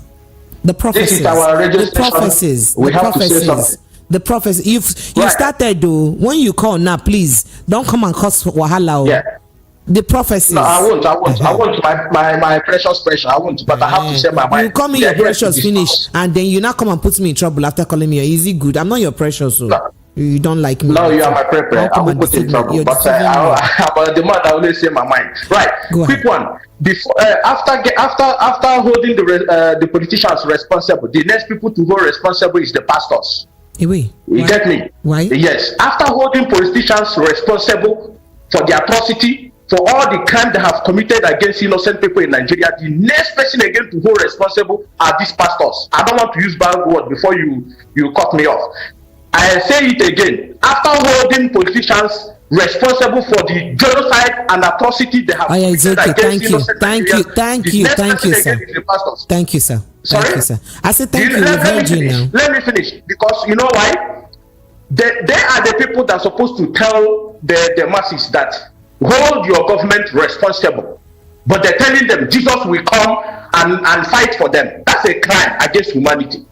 The prophecies. This is our radio the prophecies. We the have prophecies. to say something. The prophecies. You started though. When you call now, please don't come and cause wahala. Yeah. The prophecies. No, I won't. I want my precious. I won't. But I have to say my mind. You call me your precious finish, and then you now come and put me in trouble after calling me your easy good. I'm not your precious. So. You don't like me. No, you are my prepper. I will put in trouble. But about the man, I always say my mind. Right. Quick one. Before, after holding the politicians responsible, the next people to hold responsible is the pastors. You get me? Why? Yes. After holding politicians responsible for the atrocity, for all the crime they have committed against innocent people in Nigeria, the next person again to hold responsible are these pastors. I don't want to use bad word before you cut me off. I say it again. After holding politicians responsible for the genocide and atrocity they have committed against innocent Nigerians, Thank you, sir. Thank you, sir. Sorry? Thank you, sir. I said thank you. Let me finish. Because you know why? They are the people that are supposed to tell the masses that hold your government responsible. But they're telling them Jesus will come and fight for them. That's a crime against humanity.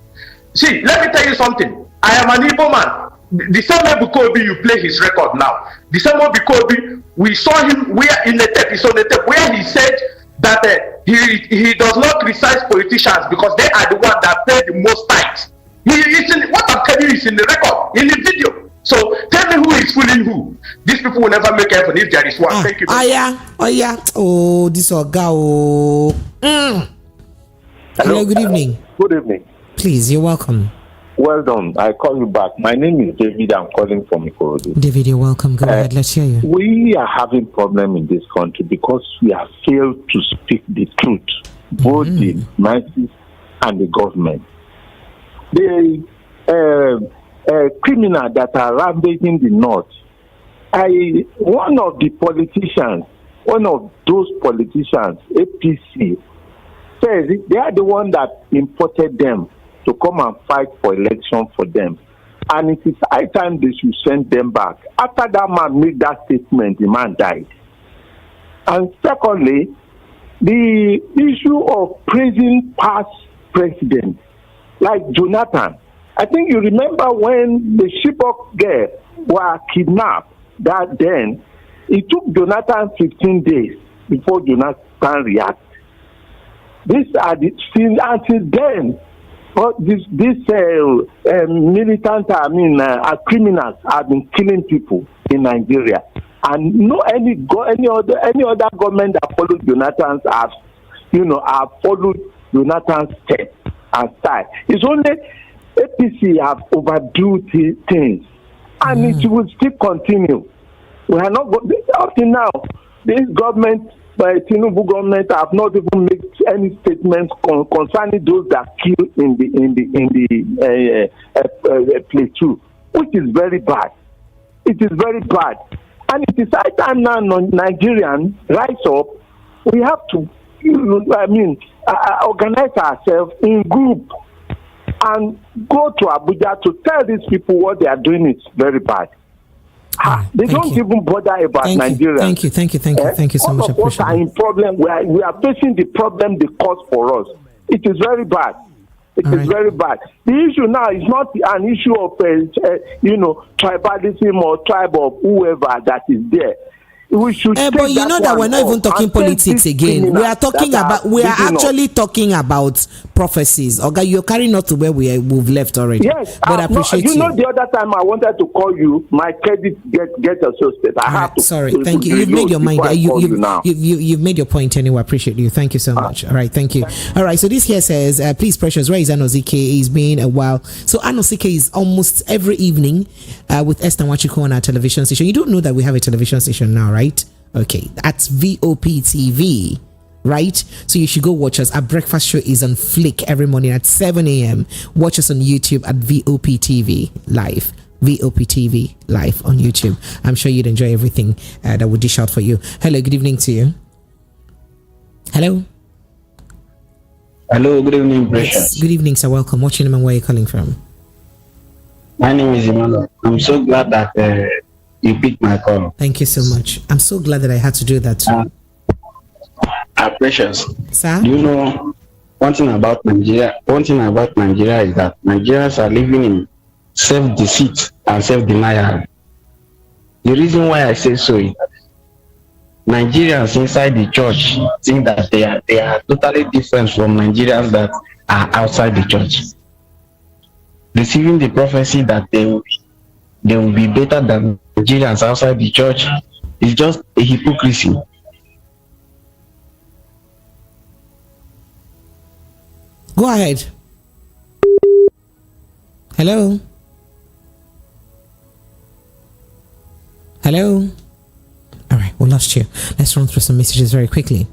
See, let me tell you something. I am an Igbo man. The same way Bukobi, you play his record now. The same way Bukobi, we saw him where in the tape, it's on the tape, where he said that he does not criticize politicians because they are the ones that pay the most tax. What I'm telling you is in the record, in the video. So tell me who is fooling who. These people will never make heaven if there is one. Thank you. Oh, this Oga. Hello, good evening. Good evening. Please, you're welcome. Well done. I call you back. My name is David. I'm calling from Ikorodu. David, you're welcome. Go ahead. Let's hear you. We are having problem in this country because we have failed to speak the truth, both the masses and the government. The criminal that are rampaging the north. One of those politicians, APC, says they are the one that imported them to come and fight for election for them. And it is high time they should send them back. After that man made that statement, the man died. And secondly, the issue of praising past presidents, like Jonathan. I think you remember when the Chibok girl were kidnapped that then, it took Jonathan 15 days before Jonathan reacted. These are the things until then. But these militant, criminals have been killing people in Nigeria, and any other government that followed Jonathan's have followed Jonathan's step and style. It's only APC have overdue things, and it will still continue. We are not up to now. This government. But Tinubu government have not even made any statements concerning those that killed in the Plateau, which is very bad. It is very bad, and it is high time now Nigerians rise up. We have to, organize ourselves in group and go to Abuja to tell these people what they are doing is very bad. They don't even bother about Nigeria. Thank you so much. All of us are in problem. We are facing the problem they caused for us. It is very bad. It is very bad. The issue now is not an issue of tribalism or tribe of whoever that is there. We should but you know that we're not even talking politics again. We are actually talking about prophecies. Okay, you're carrying us to where we've left already. Yes, but I appreciate you. You know, the other time I wanted to call you, my credit get associated. I have to. Sorry, thank you. You've made your mind. You've made your point anyway. I appreciate you. Thank you so much. All right, thank you. All right, so this here says, please, precious, where is Anosike? It's been a while. So Anosike is almost every evening with Esther Wachiko on our television station. You don't know that we have a television station now, right? Okay, that's VOP TV, right? So you should go watch us. Our breakfast show is on Flick every morning at 7 a.m. Watch us on YouTube at VOP TV Live. VOP TV Live on YouTube. I'm sure you'd enjoy everything that we dish out for you. Hello, good evening to you. Hello. Hello, good evening, Precious. Yes, good evening, sir. Welcome. What's your name and where are you calling from? My name is Emmanuel. I'm so glad that you picked my call. Thank you so much. I'm so glad that I had to do that too. Precious. Sir? Do you know one thing about Nigeria? One thing about Nigeria is that Nigerians are living in self-deceit and self-denial. The reason why I say so is that Nigerians inside the church think that they are totally different from Nigerians that are outside the church, receiving the prophecy that they will be they will be better than Nigerians outside the church. It's just a hypocrisy. Go ahead. Hello. Hello. All right, we lost you. Let's run through some messages very quickly.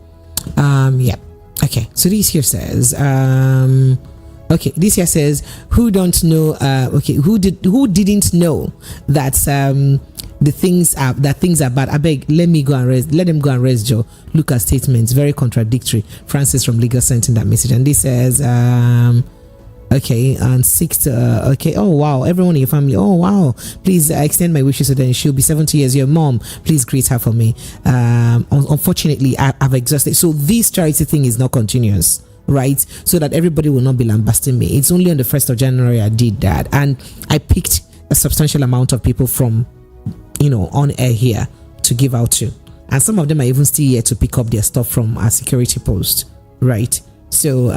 Yeah. Okay. So this here says, okay, this here says, who don't know? Okay, who didn't know that things are bad? I beg, let them go and rest. Joe. Look at statements, very contradictory. Francis from Lagos sent in that message, and this says, okay, and okay, oh wow, everyone in your family, oh wow, please extend my wishes to them. She'll be 70 years. Your mom, please greet her for me. Unfortunately, I've exhausted. So this charity thing is not continuous, right? So that everybody will not be lambasting me. It's only on the 1st of January I did that, and I picked a substantial amount of people from, on air here to give out to, and some of them are even still here to pick up their stuff from our security post, right? So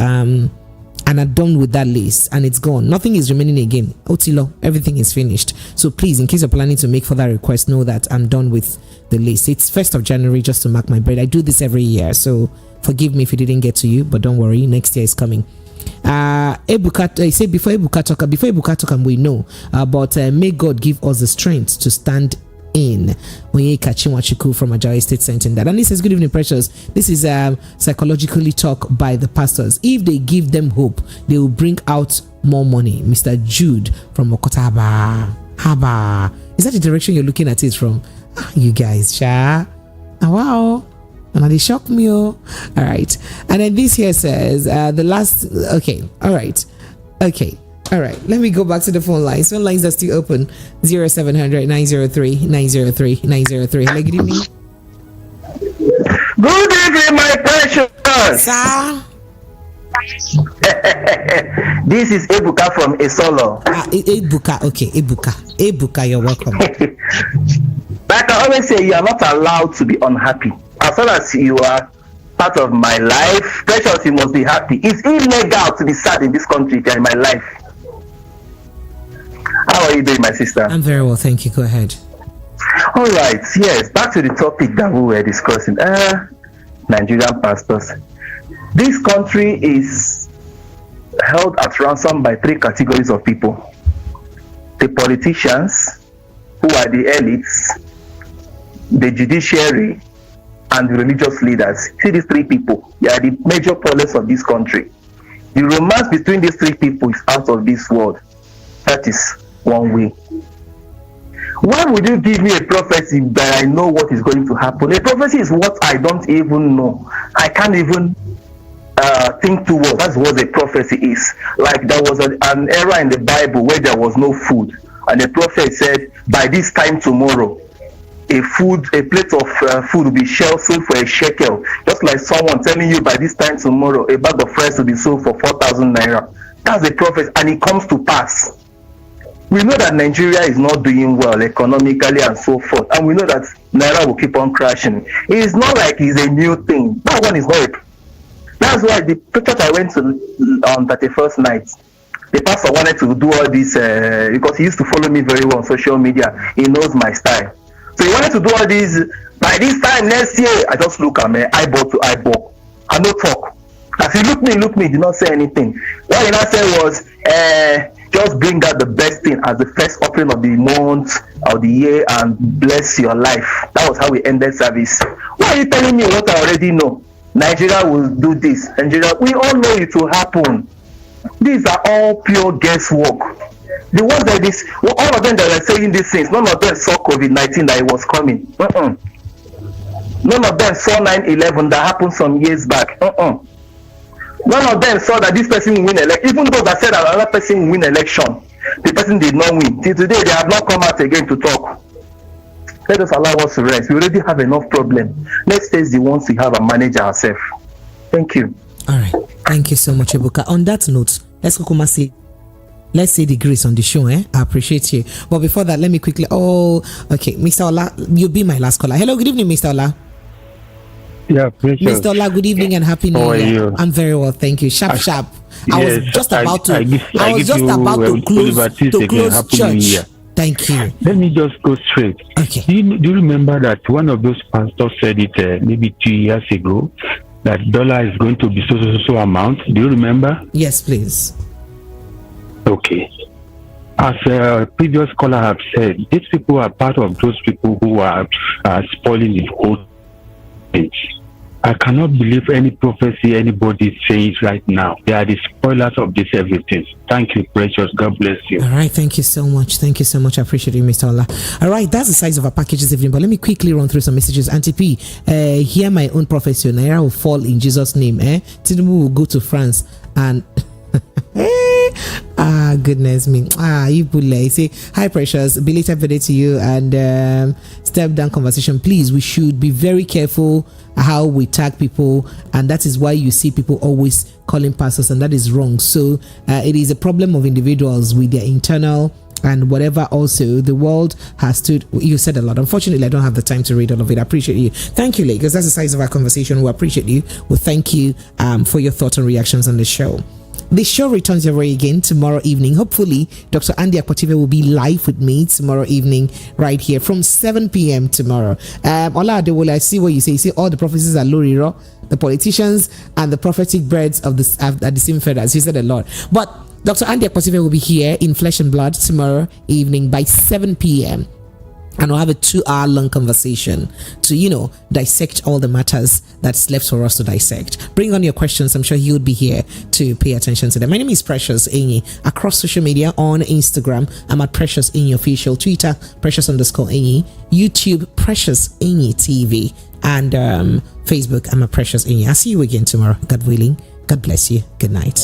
and I'm done with that list, and it's gone. Nothing is remaining again. Otilo, everything is finished. So please, in case you're planning to make further requests, know that I'm done with the list. It's 1st of January, just to mark my birthday. I do this every year, so forgive me if it didn't get to you, but don't worry, next year is coming. Ebuka, I say before Ebuka talk, we know, but may God give us the strength to stand in. Onyeka Chinwachuku from Ajayi State sent in that, and he says, good evening, precious. This is psychologically talk by the pastors. If they give them hope, they will bring out more money. Mr. Jude from Okotaba. Haba, is that the direction you're looking at it from? You guys, wow. And they shock me. All right. And then this here says the last. Okay. All right. Let me go back to the phone lines. Phone lines are still open. 0700 903 903 903. Hello, good evening. Good evening, my precious. Sir. This is Ebuka from Esolo. Ebuka. Okay, Ebuka, you're welcome. Like I always say, you are not allowed to be unhappy. As long as you are part of my life, precious, you must be happy. It's illegal to be sad in this country if you're in my life. How are you doing, my sister? I'm very well, thank you. Go ahead. All right, yes, back to the topic that we were discussing. Nigerian pastors. This country is held at ransom by 3 categories of people. The politicians, who are the elites, the judiciary, and the religious leaders. See, these 3 people, they are the major problems of this country. The romance between these 3 people is out of this world. That is one way. Why would you give me a prophecy that I know what is going to happen? A prophecy is what I don't even know. I can't even think towards. That's what a prophecy is. Like there was an era in the Bible where there was no food, and the prophet said, by this time tomorrow, a plate of food will be sold for a shekel. Just like someone telling you, by this time tomorrow, a bag of rice will be sold for 4,000 naira. That's a prophet, and it comes to pass. We know that Nigeria is not doing well economically and so forth, and we know that naira will keep on crashing. It is not like it's a new thing. That one is not. That's why the church I went to on 31st night, the pastor wanted to do all this because he used to follow me very well on social media. He knows my style. So he wanted to do all these. By this time next year, I just look at me, eyeball to eyeball. I no talk. As he looked me, did not say anything. What he now said was, just bring out the best thing as the first offering of the month, of the year, and bless your life. That was how we ended service. Why are you telling me what I already know? Nigeria will do this. Nigeria, we all know it will happen. These are all pure guesswork. The ones like this, well, all of them that are saying these things, none of them saw COVID-19 that it was coming. None of them saw 9/11 that happened some years back. None of them saw that this person will win election. Even those that said that another person will win election, the person did not win. Till today, they have not come out again to talk. Let us allow us to rest. We already have enough problem. Let's face the ones we have and manage ourselves. Thank you. All right. Thank you so much, Ebuka. On that note, let's say the grace on the show. I appreciate you. But before that, let me quickly. Okay, Mr. Ola, you'll be my last caller. Hello, good evening, Mr. Ola. Yeah, precious. Mr. Ola, good evening and happy new year. I'm very well, thank you. Sharp. I was just about to close church. Thank you. Let me just go straight. Okay. Do you remember that one of those pastors said it maybe 2 years ago, that dollar is going to be so amount? Do you remember? Yes, please. Okay. As a previous caller have said, these people are part of those people who are spoiling the whole thing. I cannot believe any prophecy anybody says right now. They are the spoilers of this everything. Thank you, precious. God bless you. All right, thank you so much. Thank you so much. I appreciate you, Mr. Ola. All right, that's the size of our package this evening. But let me quickly run through some messages. Auntie P, hear my own prophecy. Naira will fall in Jesus' name. Tinubu will go to France and goodness me. You say hi, precious. Belated birthday to you and step down conversation. Please, we should be very careful how we tag people, and that is why you see people always calling pastors, and that is wrong. So it is a problem of individuals with their internal and whatever. Also, the world has stood. You said a lot. Unfortunately, I don't have the time to read all of it. I appreciate you. Thank you, Lagos. That's the size of our conversation. We appreciate you. We thank you for your thoughts and reactions on the show. The show returns your way again tomorrow evening. Hopefully, Dr. Andia Egwuatu will be live with me tomorrow evening right here from 7 p.m. tomorrow. Ola Adewole, I see what you say. You say all the prophecies are Loriro, the politicians and the prophetic birds of the same feathers. You said a lot. But Dr. Andia Egwuatu will be here in flesh and blood tomorrow evening by 7 p.m. and we'll have a 2-hour long conversation to, dissect all the matters that's left for us to dissect. Bring on your questions. I'm sure he would be here to pay attention to them. My name is Precious Enyi. Across social media on Instagram, I'm at Precious Enyi Official. Twitter, Precious_Enyi. YouTube, Precious Enyi TV. And Facebook, I'm at Precious Enyi. I'll see you again tomorrow, God willing. God bless you. Good night.